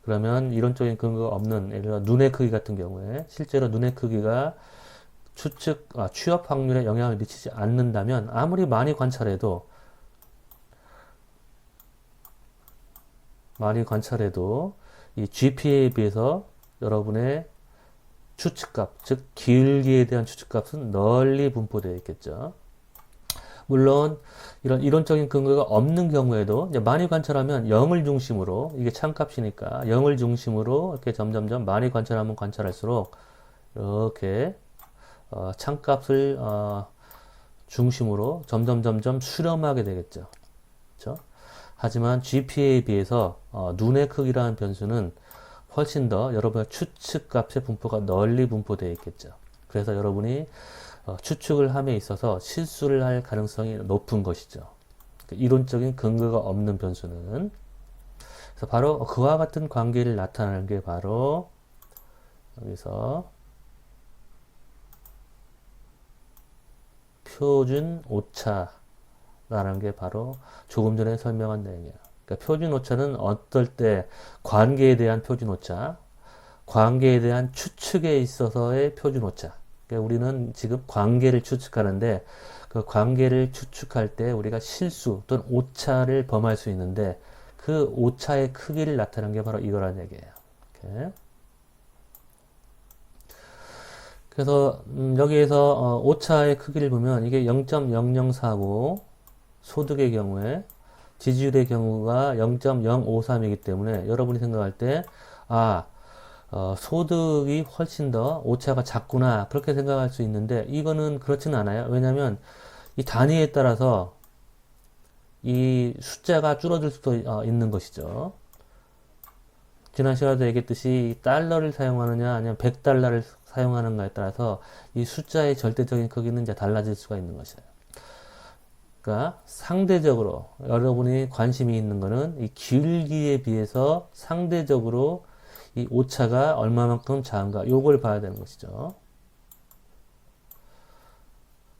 그러면 이론적인 근거가 없는, 예를 들어 눈의 크기 같은 경우에 실제로 눈의 크기가 취업 확률에 영향을 미치지 않는다면 아무리 많이 관찰해도 이 GPA에 비해서 여러분의 추측값, 즉 기울기에 대한 추측값은 널리 분포되어 있겠죠. 물론 이런 이론적인 근거가 없는 경우에도 이제 많이 관찰하면 0을 중심으로, 이게 참값이니까 0을 중심으로 이렇게 점점점 많이 관찰하면 관찰할수록 이렇게 참값을 중심으로 점점 수렴하게 되겠죠. 그렇죠? 하지만 GPA에 비해서 눈의 크기라는 변수는 훨씬 더 여러분의 추측값의 분포가 널리 분포되어 있겠죠. 그래서 여러분이 추측을 함에 있어서 실수를 할 가능성이 높은 것이죠. 이론적인 근거가 없는 변수는. 그래서 바로 그와 같은 관계를 나타내는 게 바로 여기서 표준 오차라는 게 바로 조금 전에 설명한 내용이에요. 그러니까 표준 오차는 어떨 때 관계에 대한 표준 오차, 관계에 대한 추측에 있어서의 표준 오차. 그러니까 우리는 지금 관계를 추측하는데 그 관계를 추측할 때 우리가 실수 또는 오차를 범할 수 있는데 그 오차의 크기를 나타내는 게 바로 이거라는 얘기예요. 이렇게. 그래서 여기에서 오차의 크기를 보면 이게 0.004고 소득의 경우에 지지율의 경우가 0.053이기 때문에 여러분이 생각할 때 소득이 훨씬 더 오차가 작구나 그렇게 생각할 수 있는데 이거는 그렇지는 않아요. 왜냐하면 이 단위에 따라서 이 숫자가 줄어들 수도 있는 것이죠. 지난 시간에도 얘기했듯이 달러를 사용하느냐 아니면 100달러를 사용하는가에 따라서 이 숫자의 절대적인 크기는 이제 달라질 수가 있는 것이에요. 그러니까 상대적으로 여러분이 관심이 있는 거는 이 기울기에 비해서 상대적으로 이 오차가 얼마만큼 작은가 요걸 봐야 되는 것이죠.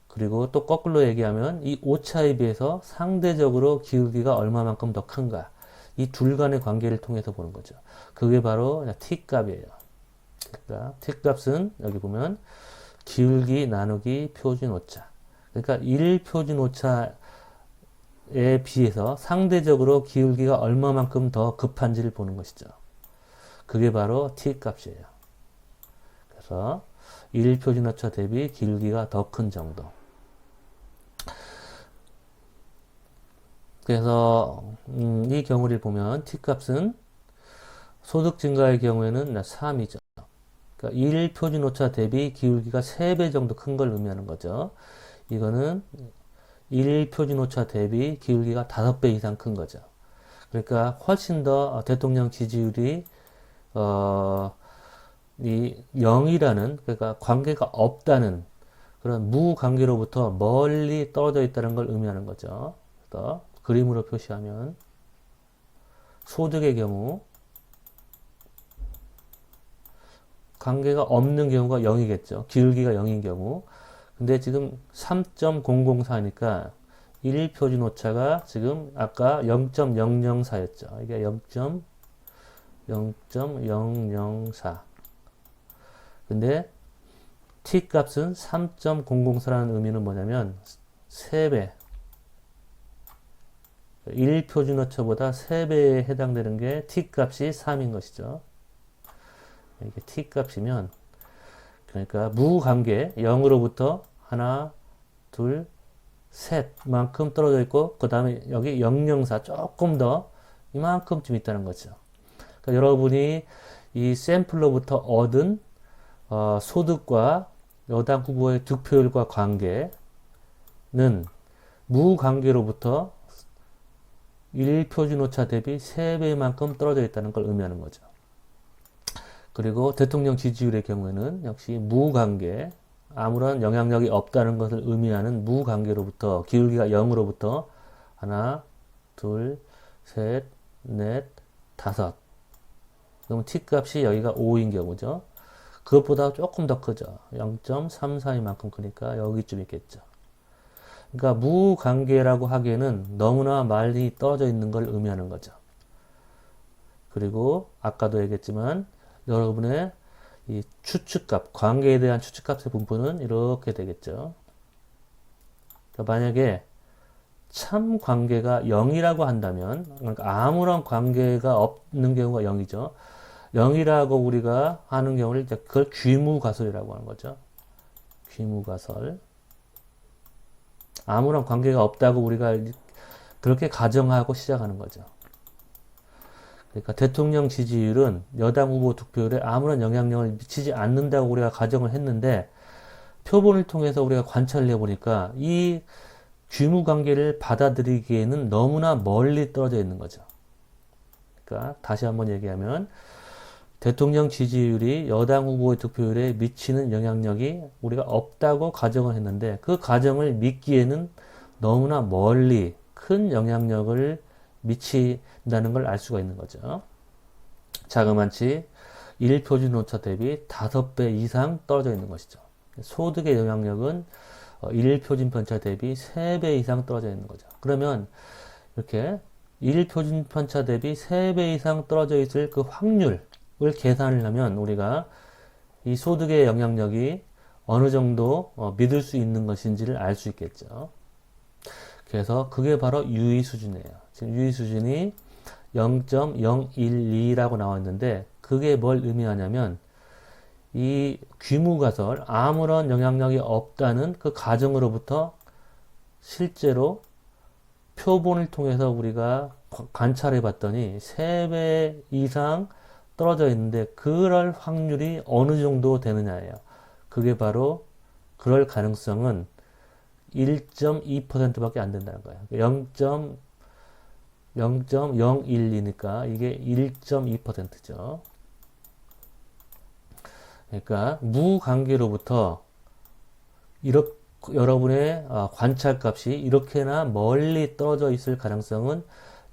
그리고 또 거꾸로 얘기하면 이 오차에 비해서 상대적으로 기울기가 얼마만큼 더 큰가 이 둘 간의 관계를 통해서 보는 거죠. 그게 바로 T값이에요. 그러니까 T값은 여기 보면 기울기 나누기 표준 오차. 그러니까 1 표준 오차에 비해서 상대적으로 기울기가 얼마만큼 더 급한지를 보는 것이죠. 그게 바로 T값이에요. 그래서 1 표준 오차 대비 기울기가 더 큰 정도. 그래서 이 경우를 보면 T값은 소득 증가의 경우에는 3이죠. 그러니까 1 표준 오차 대비 기울기가 3배 정도 큰 걸 의미하는 거죠. 이거는 1 표준 오차 대비 기울기가 5배 이상 큰 거죠. 그러니까 훨씬 더 대통령 지지율이 이 0이라는 그러니까 관계가 없다는 그런 무관계로부터 멀리 떨어져 있다는 걸 의미하는 거죠. 그래서 그림으로 표시하면 소득의 경우 관계가 없는 경우가 0이겠죠. 기울기가 0인 경우. 근데 지금 3.004니까 1 표준 오차가 지금 아까 0.004였죠. 이게 0.004. 근데 T값은 3.004라는 의미는 뭐냐면 3배. 1 표준 오차보다 3배에 해당되는 게 T값이 3인 것이죠. 이게 T값이면 그러니까 무관계 0으로부터 하나, 둘, 셋만큼 떨어져 있고 그 다음에 여기 004 조금 더 이만큼쯤 있다는 거죠. 그러니까 여러분이 이 샘플로부터 얻은 소득과 여당 후보의 득표율과 관계는 무관계로부터 1 표준오차 대비 3배만큼 떨어져 있다는 걸 의미하는 거죠. 그리고 대통령 지지율의 경우에는 역시 무관계, 아무런 영향력이 없다는 것을 의미하는 무관계로부터 기울기가 0으로부터 하나, 둘, 셋, 넷, 다섯 그러면 t값이 여기가 5인 경우죠. 그것보다 조금 더 크죠. 0.342만큼 크니까 여기쯤 있겠죠. 그러니까 무관계라고 하기에는 너무나 많이 떨어져 있는 걸 의미하는 거죠. 그리고 아까도 얘기했지만 여러분의 이 추측값, 관계에 대한 추측값의 분포는 이렇게 되겠죠. 그러니까 만약에 참 관계가 0이라고 한다면, 그러니까 아무런 관계가 없는 경우가 0이죠. 0이라고 우리가 하는 경우를 그걸 귀무가설이라고 하는 거죠. 귀무가설. 아무런 관계가 없다고 우리가 그렇게 가정하고 시작하는 거죠. 그러니까 대통령 지지율은 여당 후보 득표율에 아무런 영향력을 미치지 않는다고 우리가 가정을 했는데 표본을 통해서 우리가 관찰을 해보니까 이 귀무 관계를 받아들이기에는 너무나 멀리 떨어져 있는 거죠. 그러니까 다시 한번 얘기하면 대통령 지지율이 여당 후보의 득표율에 미치는 영향력이 우리가 없다고 가정을 했는데 그 가정을 믿기에는 너무나 멀리 큰 영향력을 미친다는 걸 알 수가 있는 거죠. 자그마치 1표준 오차 대비 5배 이상 떨어져 있는 것이죠. 소득의 영향력은 1표준 편차 대비 3배 이상 떨어져 있는 거죠. 그러면 이렇게 1표준 편차 대비 3배 이상 떨어져 있을 그 확률을 계산을 하면 우리가 이 소득의 영향력이 어느 정도 믿을 수 있는 것인지를 알 수 있겠죠. 그래서 그게 바로 유의 수준이에요. 지금 유의 수준이 0.012라고 나와 있는데 그게 뭘 의미하냐면 이 귀무가설, 아무런 영향력이 없다는 그 가정으로부터 실제로 표본을 통해서 우리가 관찰해 봤더니 3배 이상 떨어져 있는데 그럴 확률이 어느 정도 되느냐예요. 그게 바로 그럴 가능성은 1.2%밖에 안 된다는 거예요. 0.012니까 이게 1.2%죠. 그러니까 무관계로부터 이렇게 여러분의 관찰값이 이렇게나 멀리 떨어져 있을 가능성은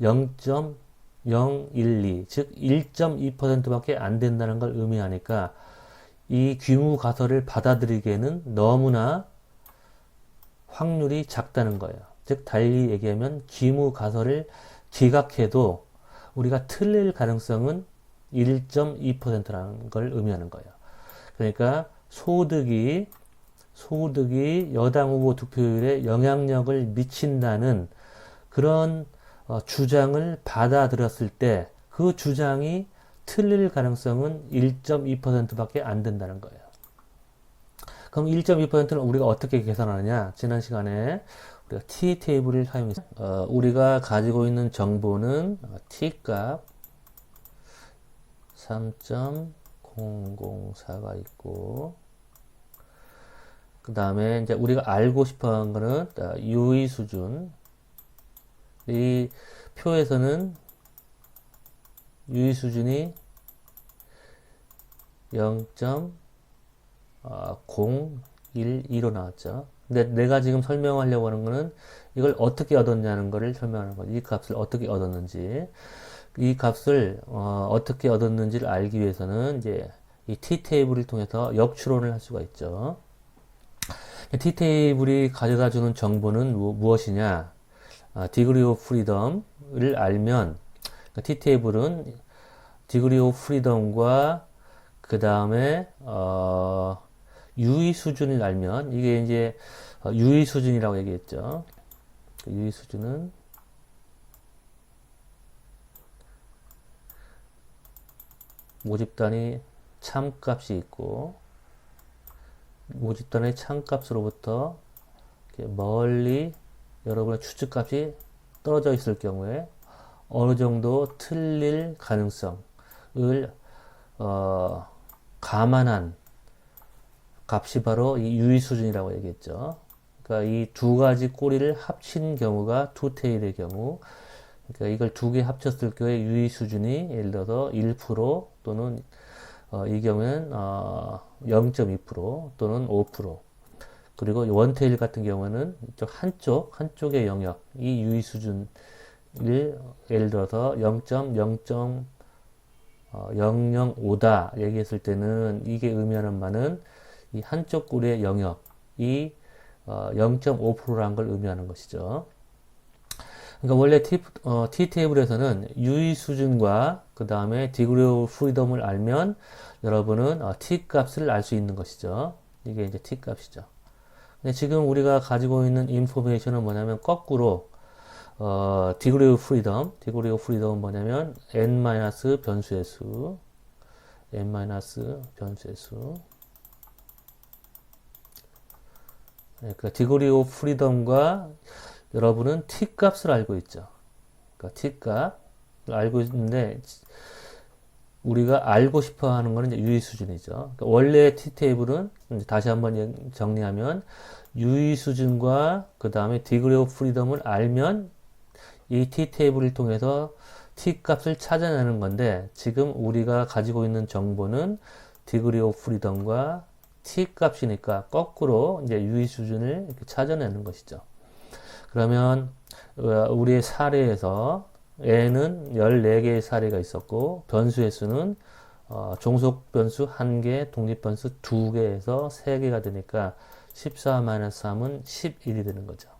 0.012, 즉 1.2%밖에 안 된다는 걸 의미하니까 이 귀무 가설을 받아들이기에는 너무나 확률이 작다는 거예요. 즉 달리 얘기하면 귀무 가설을 기각해도 우리가 틀릴 가능성은 1.2%라는 걸 의미하는 거예요. 그러니까 소득이 여당 후보 득표율에 영향력을 미친다는 그런 주장을 받아들였을 때 그 주장이 틀릴 가능성은 1.2%밖에 안 된다는 거예요. 그럼 1.2%는 우리가 어떻게 계산하느냐? 지난 시간에 우리가 t 테이블을 사용해서 우리가 가지고 있는 정보는 t값 3.004가 있고 그 다음에 이제 우리가 알고 싶어 하는 거는 유의 수준. 이 표에서는 유의 수준이 0.012로 나왔죠. 근데 내가 지금 설명하려고 하는 거는 이걸 어떻게 얻었냐는 거를 설명하는 거죠. 이 값을 어떻게 얻었는지. 이 값을 어떻게 얻었는지를 알기 위해서는 이제 이 t 테이블을 통해서 역추론을 할 수가 있죠. t 테이블이 가져다 주는 정보는 무엇이냐? degree of freedom을 알면 t 테이블은 degree of freedom과 그 다음에 유의 수준을 알면 이게 이제 유의 수준이라고 얘기했죠. 유의 수준은 모집단이 참값이 있고 모집단의 참값으로부터 멀리 여러분의 추측값이 떨어져 있을 경우에 어느 정도 틀릴 가능성을 감안한 값이 바로 이 유의 수준이라고 얘기했죠. 그러니까 이 두 가지 꼬리를 합친 경우가 투테일의 경우, 그러니까 이걸 두 개 합쳤을 경우에 유의 수준이 예를 들어서 1% 또는 이 경우에는 0.2% 또는 5%. 그리고 원테일 같은 경우는 한쪽의 영역, 이 유의 수준을 예를 들어서 0.0.5 005다 얘기했을 때는 이게 의미하는 바는 이 한쪽 구리의 영역이 0.5%라는 걸 의미하는 것이죠. 그러니까 원래 T 테이블에서는 유의 수준과 그 다음에 degree of freedom을 알면 여러분은 T 값을 알 수 있는 것이죠. 이게 이제 T 값이죠. 근데 지금 우리가 가지고 있는 인포메이션은 뭐냐면 거꾸로 degree of freedom은 뭐냐면 n 변수의 수, 변수의 수. 그러니까 degree of freedom과 여러분은 t 값을 알고 있죠. 그러니까 t 값을 알고 있는데 우리가 알고 싶어 하는 거는 이제 유의 수준이죠. 그러니까 원래 t 테이블은 다시 한번 정리하면 유의 수준과 그 다음에 degree of freedom을 알면 이 t 테이블을 통해서 t 값을 찾아내는 건데 지금 우리가 가지고 있는 정보는 degree of freedom과 t 값이니까 거꾸로 이제 유의 수준을 이렇게 찾아내는 것이죠. 그러면 우리의 사례에서 n은 14개의 사례가 있었고 변수의 수는 종속 변수 1개, 독립 변수 2개에서 3개가 되니까 14-3은 11이 되는 거죠.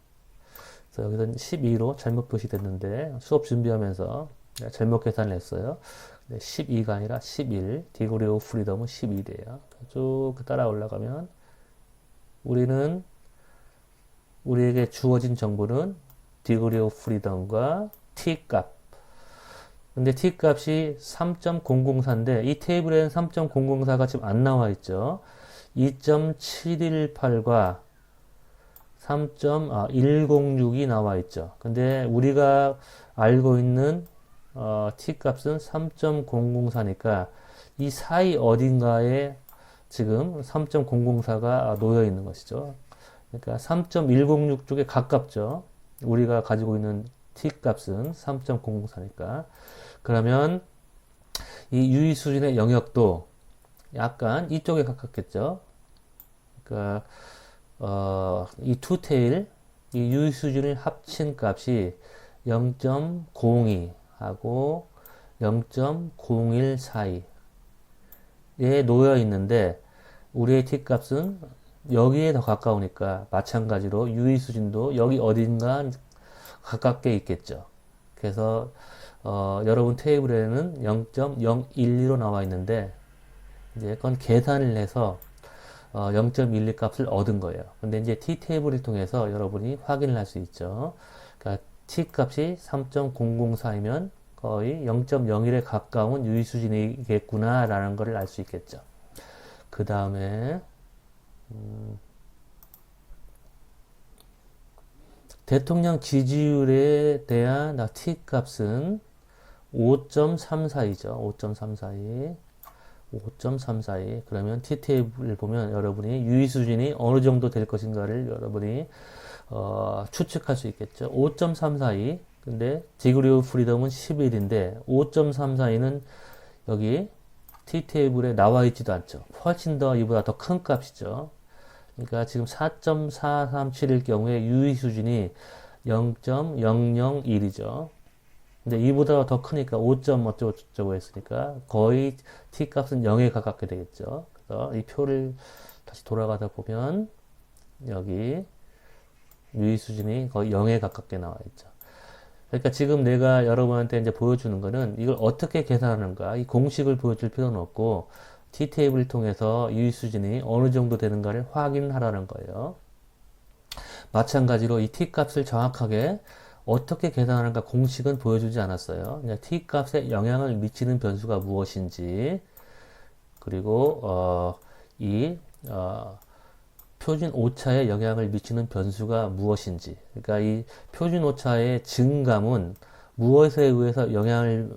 그래서 여기서 12로 잘못 표시됐는데 수업 준비하면서 잘못 계산을 했어요. 12가 아니라 11, degree of freedom은 12돼요. 쭉 따라 올라가면 우리에게 주어진 정보는 degree of freedom과 t 값. 근데 t 값이 3.004인데 이 테이블에는 3.004가 지금 안 나와 있죠. 2.718과 3.106이 나와 있죠. 근데 우리가 알고 있는 t 값은 3.004니까 이 사이 어딘가에 지금 3.004가 놓여 있는 것이죠. 그러니까 3.106 쪽에 가깝죠. 우리가 가지고 있는 t 값은 3.004니까. 그러면 이 유의 수준의 영역도 약간 이쪽에 가깝겠죠. 그러니까 이 투테일, 이 유의 수준을 합친 값이 0.02 하고 0.01 사이에 놓여 있는데 우리의 t 값은 여기에 더 가까우니까 마찬가지로 유의 수준도 여기 어딘가 가깝게 있겠죠. 그래서 여러분 테이블에는 0.012로 나와 있는데 이제 그건 계산을 해서 0.12 값을 얻은 거예요. 근데 이제 t 테이블을 통해서 여러분이 확인을 할 수 있죠. 그러니까 t 값이 3.004이면 거의 0.01에 가까운 유의 수준이겠구나 라는 것을 알 수 있겠죠. 그 다음에 대통령 지지율에 대한 t 값은 5.342죠. 5.342. 그러면 t 테이블을 보면 여러분이 유의 수준이 어느 정도 될 것인가를 여러분이 추측할 수 있겠죠. 5.342. 근데 degree of freedom은 11인데 5.342는 여기 t 테이블에 나와 있지도 않죠. 훨씬 더 이보다 더 큰 값이죠. 그러니까 지금 4.4371일 경우에 유의 수준이 0.001이죠. 근데 이보다 더 크니까 5. 어쩌고 했으니까 거의 t 값은 0에 가깝게 되겠죠. 그래서 이 표를 다시 돌아가다 보면 여기 유의 수준이 거의 0에 가깝게 나와 있죠. 그러니까 지금 내가 여러분한테 이제 보여주는 거는 이걸 어떻게 계산하는가, 이 공식을 보여줄 필요는 없고 t 테이블을 통해서 유의 수준이 어느 정도 되는가를 확인하라는 거예요. 마찬가지로 이 t 값을 정확하게 어떻게 계산하는가 공식은 보여주지 않았어요. 그냥 t 값에 영향을 미치는 변수가 무엇인지, 그리고 표준 오차에 영향을 미치는 변수가 무엇인지. 그러니까 이 표준 오차의 증감은 무엇에 의해서 영향을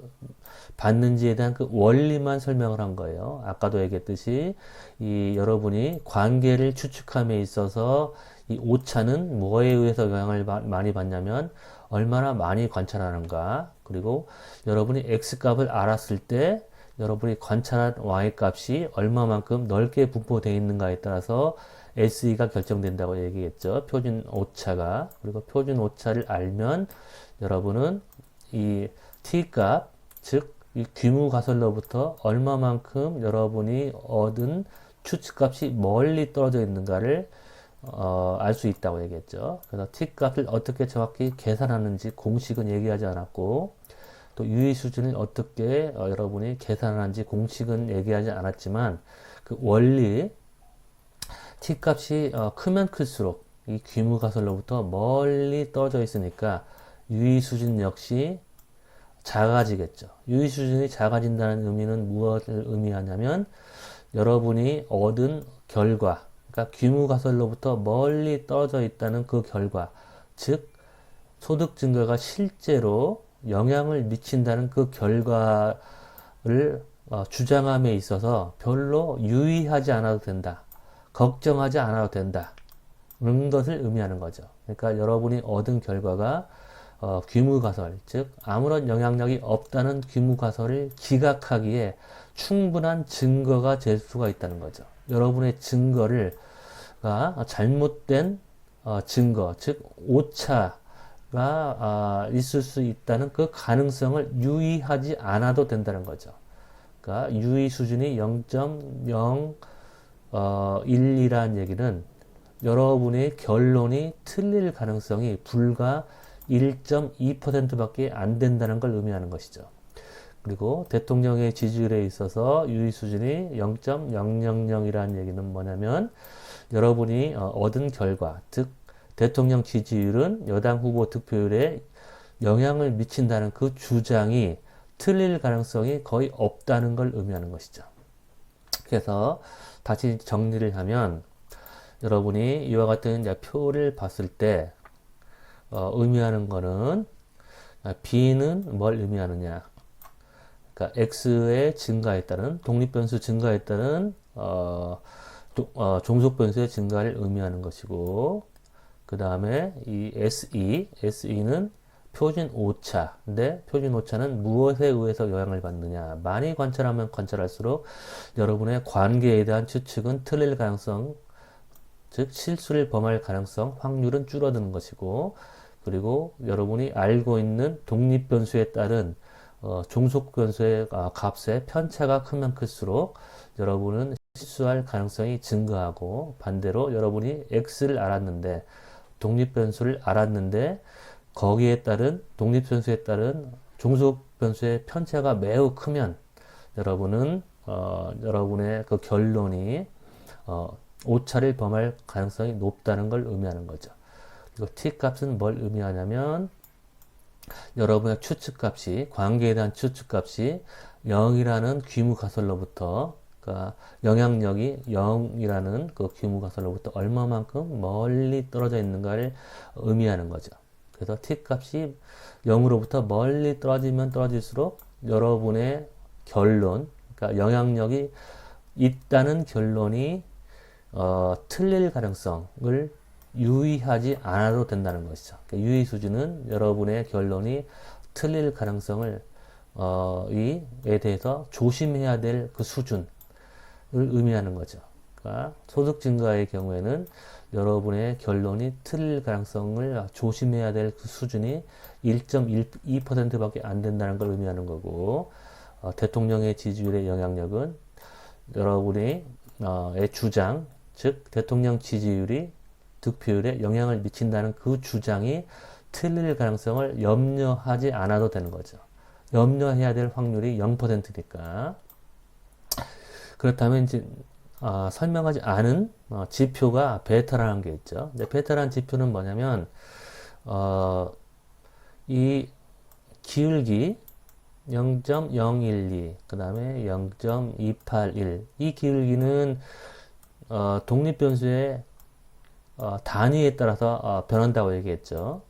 받는지에 대한 그 원리만 설명을 한 거예요. 아까도 얘기했듯이 여러분이 관계를 추측함에 있어서 이 오차는 뭐에 의해서 영향을 많이 받냐면 얼마나 많이 관찰하는가, 그리고 여러분이 x값을 알았을 때 여러분이 관찰한 y값이 얼마만큼 넓게 분포되어 있는가에 따라서 SE가 결정된다고 얘기했죠. 표준 오차가. 그리고 표준 오차를 알면 여러분은 이 t값, 즉 이 귀무가설로부터 얼마만큼 여러분이 얻은 추측값이 멀리 떨어져 있는가를 알 수 있다고 얘기했죠. 그래서 t값을 어떻게 정확히 계산하는지 공식은 얘기하지 않았고, 또 유의 수준을 어떻게 여러분이 계산하는지 공식은 얘기하지 않았지만, 그 원리 t값이 크면 클수록 이 귀무가설로부터 멀리 떨어져 있으니까 유의 수준 역시 작아지겠죠. 유의 수준이 작아진다는 의미는 무엇을 의미하냐면 여러분이 얻은 결과, 그러니까 귀무가설로부터 멀리 떨어져 있다는 그 결과, 즉 소득 증가가 실제로 영향을 미친다는 그 결과를 주장함에 있어서 별로 유의하지 않아도 된다. 걱정하지 않아도 된다. 그런 것을 의미하는 거죠. 그러니까 여러분이 얻은 결과가 귀무가설, 즉 아무런 영향력이 없다는 귀무가설을 기각하기에 충분한 증거가 될 수가 있다는 거죠. 여러분의 증거가 잘못된 증거, 즉 오차가 있을 수 있다는 그 가능성을 유의하지 않아도 된다는 거죠. 그러니까 유의 수준이 0.012라는 얘기는 여러분의 결론이 틀릴 가능성이 불과 1.2%밖에 안 된다는 걸 의미하는 것이죠. 그리고 대통령의 지지율에 있어서 유의 수준이 0.000이라는 얘기는 뭐냐면 여러분이 얻은 결과, 즉 대통령 지지율은 여당 후보 득표율에 영향을 미친다는 그 주장이 틀릴 가능성이 거의 없다는 걸 의미하는 것이죠. 그래서 다시 정리를 하면 여러분이 이와 같은 이제 표를 봤을 때 의미하는 거는 B는 뭘 의미하느냐? 그러니까 X의 증가에 따른 독립변수 증가에 따른 종속변수의 증가를 의미하는 것이고, 그 다음에 이 SE는 표준 오차인데 표준 오차는 무엇에 의해서 영향을 받느냐? 많이 관찰하면 관찰할수록 여러분의 관계에 대한 추측은 틀릴 가능성, 즉 실수를 범할 가능성, 확률은 줄어드는 것이고, 그리고 여러분이 알고 있는 독립변수에 따른 종속변수의 값의 편차가 크면 클수록 여러분은 실수할 가능성이 증가하고, 반대로 여러분이 X를 알았는데 독립변수를 알았는데 거기에 따른 독립변수에 따른 종속변수의 편차가 매우 크면 여러분은 여러분의 그 결론이 오차를 범할 가능성이 높다는 걸 의미하는 거죠. 그리고 t값은 뭘 의미하냐면 여러분의 추측값이, 관계에 대한 추측값이 0이라는 귀무가설로부터, 그러니까 영향력이 0이라는 그 귀무가설로부터 얼마만큼 멀리 떨어져 있는가를 의미하는 거죠. 그래서 t값이 0으로부터 멀리 떨어지면 떨어질수록 여러분의 결론, 그러니까 영향력이 있다는 결론이 틀릴 가능성을 유의하지 않아도 된다는 것이죠. 그러니까 유의 수준은 여러분의 결론이 틀릴 가능성을 에 대해서 조심해야 될 그 수준을 의미하는 거죠. 그러니까 소득 증가의 경우에는 여러분의 결론이 틀릴 가능성을 조심해야 될 그 수준이 1.2%밖에 안 된다는 걸 의미하는 거고, 대통령의 지지율의 영향력은 여러분의 주장, 즉 대통령 지지율이 득표율에 영향을 미친다는 그 주장이 틀릴 가능성을 염려하지 않아도 되는 거죠. 염려해야 될 확률이 0%니까. 그렇다면 이제 설명하지 않은 지표가 베타라는 게 있죠. 근데 베타라는 지표는 뭐냐면 이 기울기 0.012, 그 다음에 0.281. 이 기울기는 독립변수의 단위에 따라서 변한다고 얘기했죠.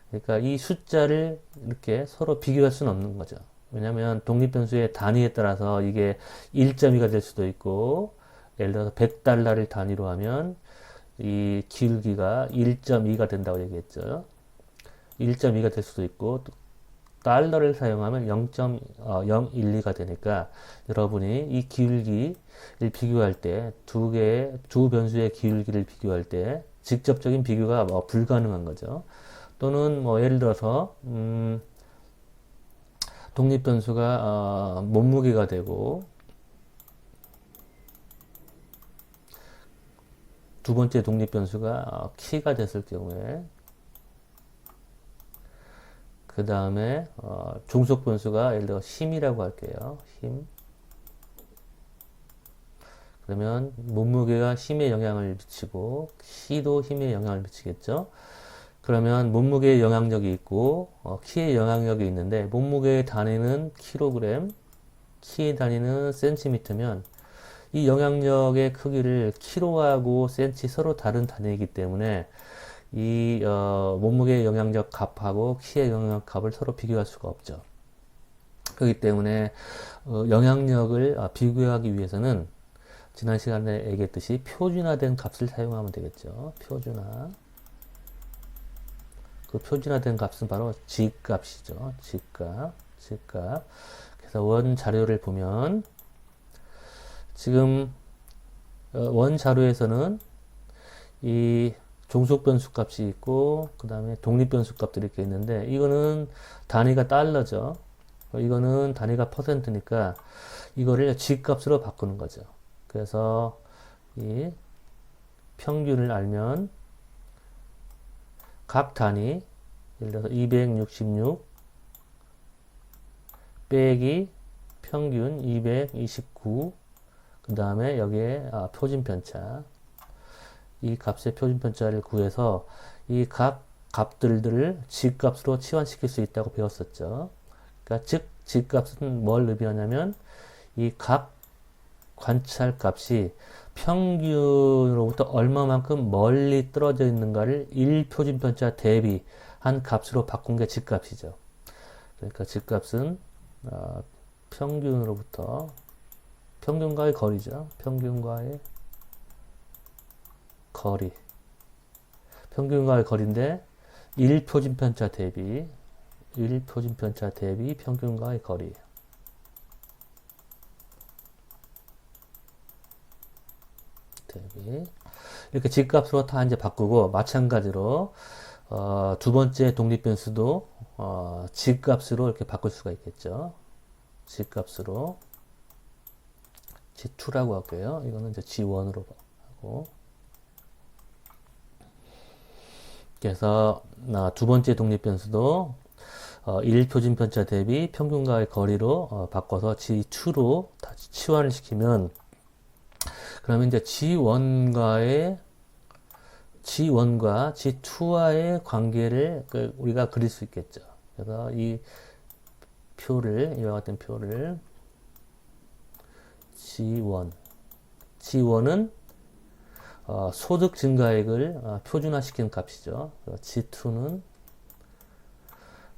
그러니까 이 숫자를 이렇게 서로 비교할 수는 없는 거죠. 왜냐하면 독립변수의 단위에 따라서 이게 1.2가 될 수도 있고, 예를 들어서 100달러를 단위로 하면 이 기울기가 1.2가 된다고 얘기했죠. 1.2가 될 수도 있고, 달러를 사용하면 0.012가 되니까 여러분이 이 기울기를 비교할 때 두 변수의 기울기를 비교할 때 직접적인 비교가 불가능한 거죠. 또는 예를 들어서 독립변수가 몸무게가 되고, 두 번째 독립변수가 키가 됐을 경우에, 그 다음에 종속변수가 예를 들어 힘이라고 할게요. 힘. 그러면 몸무게가 힘에 영향을 미치고 키도 힘에 영향을 미치겠죠. 그러면 몸무게에 영향력이 있고 키에 영향력이 있는데 몸무게의 단위는 킬로그램, 키의 단위는 센티미터면 이 영향력의 크기를 킬로하고 센티 서로 다른 단위이기 때문에 이 몸무게의 영향력 값하고 키의 영향력 값을 서로 비교할 수가 없죠. 그렇기 때문에 영향력을 비교하기 위해서는 지난 시간에 얘기했듯이 표준화된 값을 사용하면 되겠죠. 표준화. 그 표준화된 값은 바로 G값이죠. G값. 그래서 원 자료를 보면 지금 원 자료에서는 이 종속변수 값이 있고 그 다음에 독립변수 값들이 이렇게 있는데 이거는 단위가 달러죠. 이거는 단위가 퍼센트니까 이거를 G값으로 바꾸는 거죠. 그래서 이 평균을 알면 각 단위 예를 들어서 266 빼기 평균 229 그 다음에 여기에 표준편차 이 값의 표준편차를 구해서 이 각 값들을 G값으로 치환시킬 수 있다고 배웠었죠. 그러니까 즉 G값은 뭘 의미하냐면 이 각 관찰 값이 평균으로부터 얼마만큼 멀리 떨어져 있는가를 1표준편차 대비한 값으로 바꾼 게 G값이죠. 그러니까 G값은 평균으로부터 평균과의 거리죠. 평균과의 거리. 평균과의 거리인데 1표준편차 대비 1표준편차 대비 평균과의 거리. 대비. 이렇게 G값으로 다 이제 바꾸고 마찬가지로 두 번째 독립변수도 G값으로 이렇게 바꿀 수가 있겠죠. G값으로 G2라고 할게요. 이거는 이제 G1으로 하고 그래서 두 번째 독립변수도 1표준편차 대비 평균과의 거리로 바꿔서 G2로 다시 치환을 시키면 그러면 이제 G1과 G2와의 관계를 우리가 그릴 수 있겠죠. 그래서 이 표를 이와 같은 표를 G1은 소득 증가액을 표준화시킨 값이죠. G2는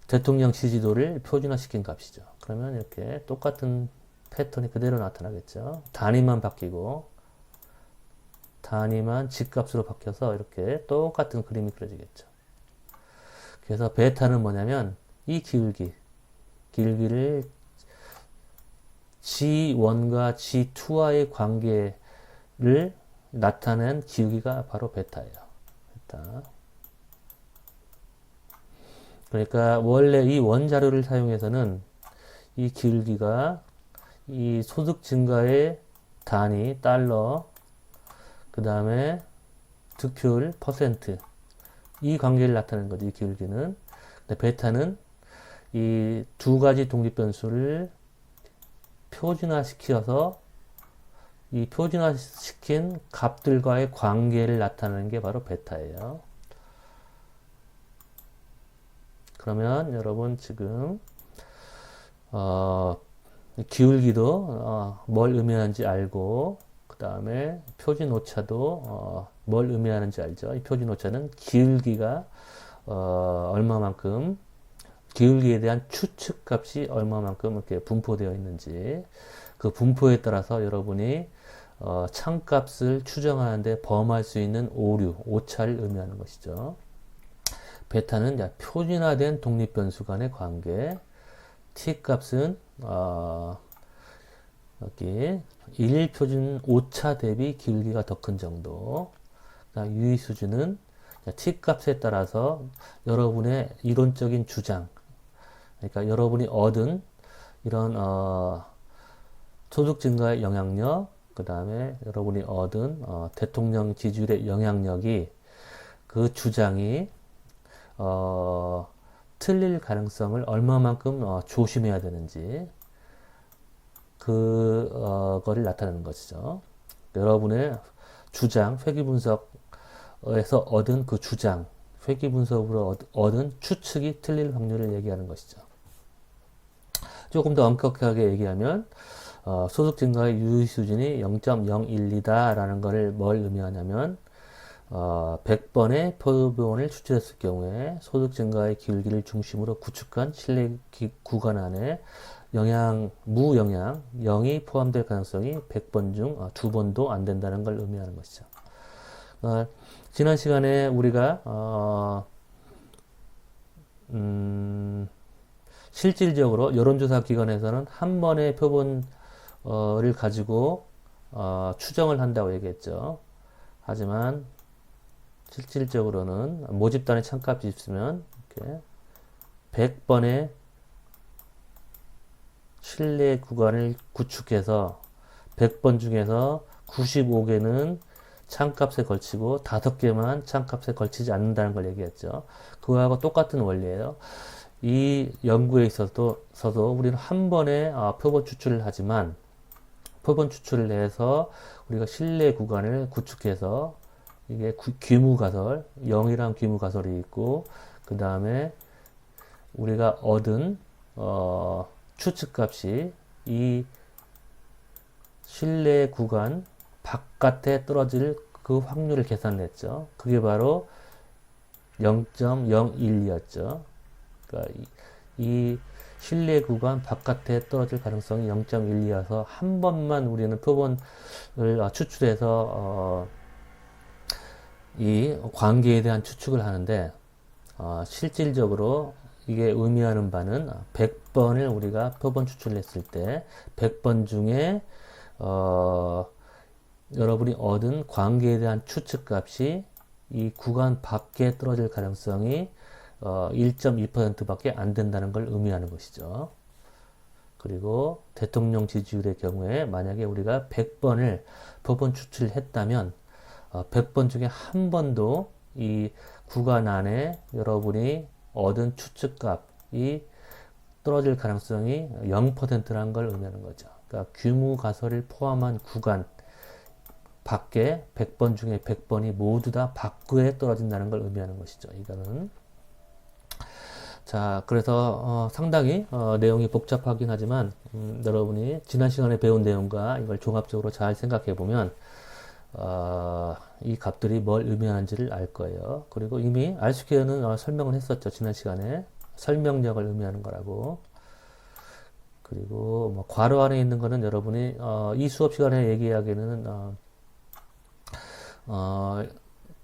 대통령 지지도를 표준화시킨 값이죠. 그러면 이렇게 똑같은 패턴이 그대로 나타나겠죠. 단위만 바뀌고 단위만 G값으로 바뀌어서 이렇게 똑같은 그림이 그려지겠죠. 그래서 베타는 뭐냐면 이 기울기를 G1과 G2와의 관계를 나타낸 기울기가 바로 베타예요. 베타. 그러니까 원래 이 원자료를 사용해서는 이 기울기가 이 소득 증가의 단위 달러 그 다음에 득표율 퍼센트 이 관계를 나타내는 거죠. 이 기울기는. 근데 베타는 이 두 가지 독립변수를 표준화시켜서 이 표준화시킨 값들과의 관계를 나타내는 게 바로 베타예요. 그러면 여러분 지금 기울기도 뭘 의미하는지 알고 그 다음에 표준 오차도 뭘 의미하는지 알죠. 이 표준 오차는 기울기가 얼마만큼 기울기에 대한 추측 값이 얼마만큼 이렇게 분포되어 있는지 그 분포에 따라서 여러분이 참값을 추정하는데 범할 수 있는 오류, 오차를 의미하는 것이죠. 베타는 표준화된 독립변수 간의 관계, T값은 여기 1표준 오차 대비 기울기가 더 큰 정도. 유의 수준은 T값에 따라서 여러분의 이론적인 주장, 그러니까 여러분이 얻은 이런 소득 증가의 영향력, 그 다음에 여러분이 얻은 대통령 지지율의 영향력이 그 주장이 틀릴 가능성을 얼마만큼 조심해야 되는지 그거를 나타내는 것이죠. 여러분의 주장, 회귀 분석에서 얻은 그 주장, 회귀 분석으로 얻은 추측이 틀릴 확률을 얘기하는 것이죠. 조금 더 엄격하게 얘기하면 소득 증가의 유의 수준이 0.012다라는 것을 뭘 의미하냐면 100번의 표본을 추출했을 경우에 소득 증가의 기울기를 중심으로 구축한 신뢰 구간 안에 무영향, 0이 포함될 가능성이 100번 중 2번도 안 된다는 걸 의미하는 것이죠. 지난 시간에 우리가 실질적으로 여론조사 기관에서는 한 번의 표본을 가지고 추정을 한다고 얘기했죠. 하지만 실질적으로는 모집단의 참값이 있으면 이렇게 100번의 신뢰 구간을 구축해서 100번 중에서 95개는 참값에 걸치고 5개만 참값에 걸치지 않는다는 걸 얘기했죠. 그거하고 똑같은 원리예요. 이 연구에 있어서도 우리는 한 번에 표본 추출을 하지만 표본 추출을 해서 우리가 신뢰 구간을 구축해서 이게 귀무가설, 0이란 귀무가설이 있고 그 다음에 우리가 얻은 추측값이 이 신뢰 구간 바깥에 떨어질 그 확률을 계산했죠. 그게 바로 0.012였죠. 그러니까 이 신뢰 구간 바깥에 떨어질 가능성이 0.12여서 한 번만 우리는 표본을 추출해서 이 관계에 대한 추측을 하는데 실질적으로 이게 의미하는 바는 100번을 우리가 표본 추출을 했을 때 100번 중에 여러분이 얻은 관계에 대한 추측값이 이 구간 밖에 떨어질 가능성이 1.2%밖에 안 된다는 걸 의미하는 것이죠. 그리고 대통령 지지율의 경우에 만약에 우리가 100번을 표본 추출을 했다면 100번 중에 한 번도 이 구간 안에 여러분이 얻은 추측값이 떨어질 가능성이 0%라는 걸 의미하는 거죠. 그러니까 규모 가설을 포함한 구간 밖에 100번 중에 100번이 모두 다 밖에 떨어진다는 걸 의미하는 것이죠. 이거는. 자, 그래서 상당히 내용이 복잡하긴 하지만 여러분이 지난 시간에 배운 내용과 이걸 종합적으로 잘 생각해 보면 이 값들이 뭘 의미하는지를 알 거예요. 그리고 이미 R스퀘어는 설명을 했었죠. 지난 시간에 설명력을 의미하는 거라고. 그리고 뭐 괄호 안에 있는 거는 여러분이 이 수업 시간에 얘기하기에는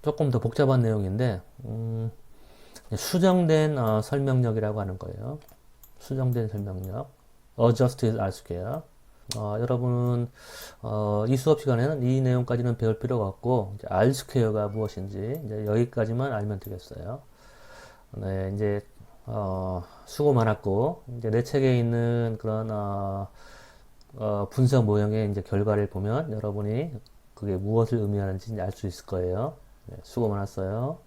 조금 더 복잡한 내용인데 수정된 설명력이라고 하는 거예요. 수정된 설명력, adjusted R-square. 여러분은 이 수업 시간에는 이 내용까지는 배울 필요가 없고 이제 R-square가 무엇인지 이제 여기까지만 알면 되겠어요. 네, 이제 수고 많았고 이제 내 책에 있는 그런 분석 모형의 이제 결과를 보면 여러분이 그게 무엇을 의미하는지 알 수 있을 거예요. 네, 수고 많았어요.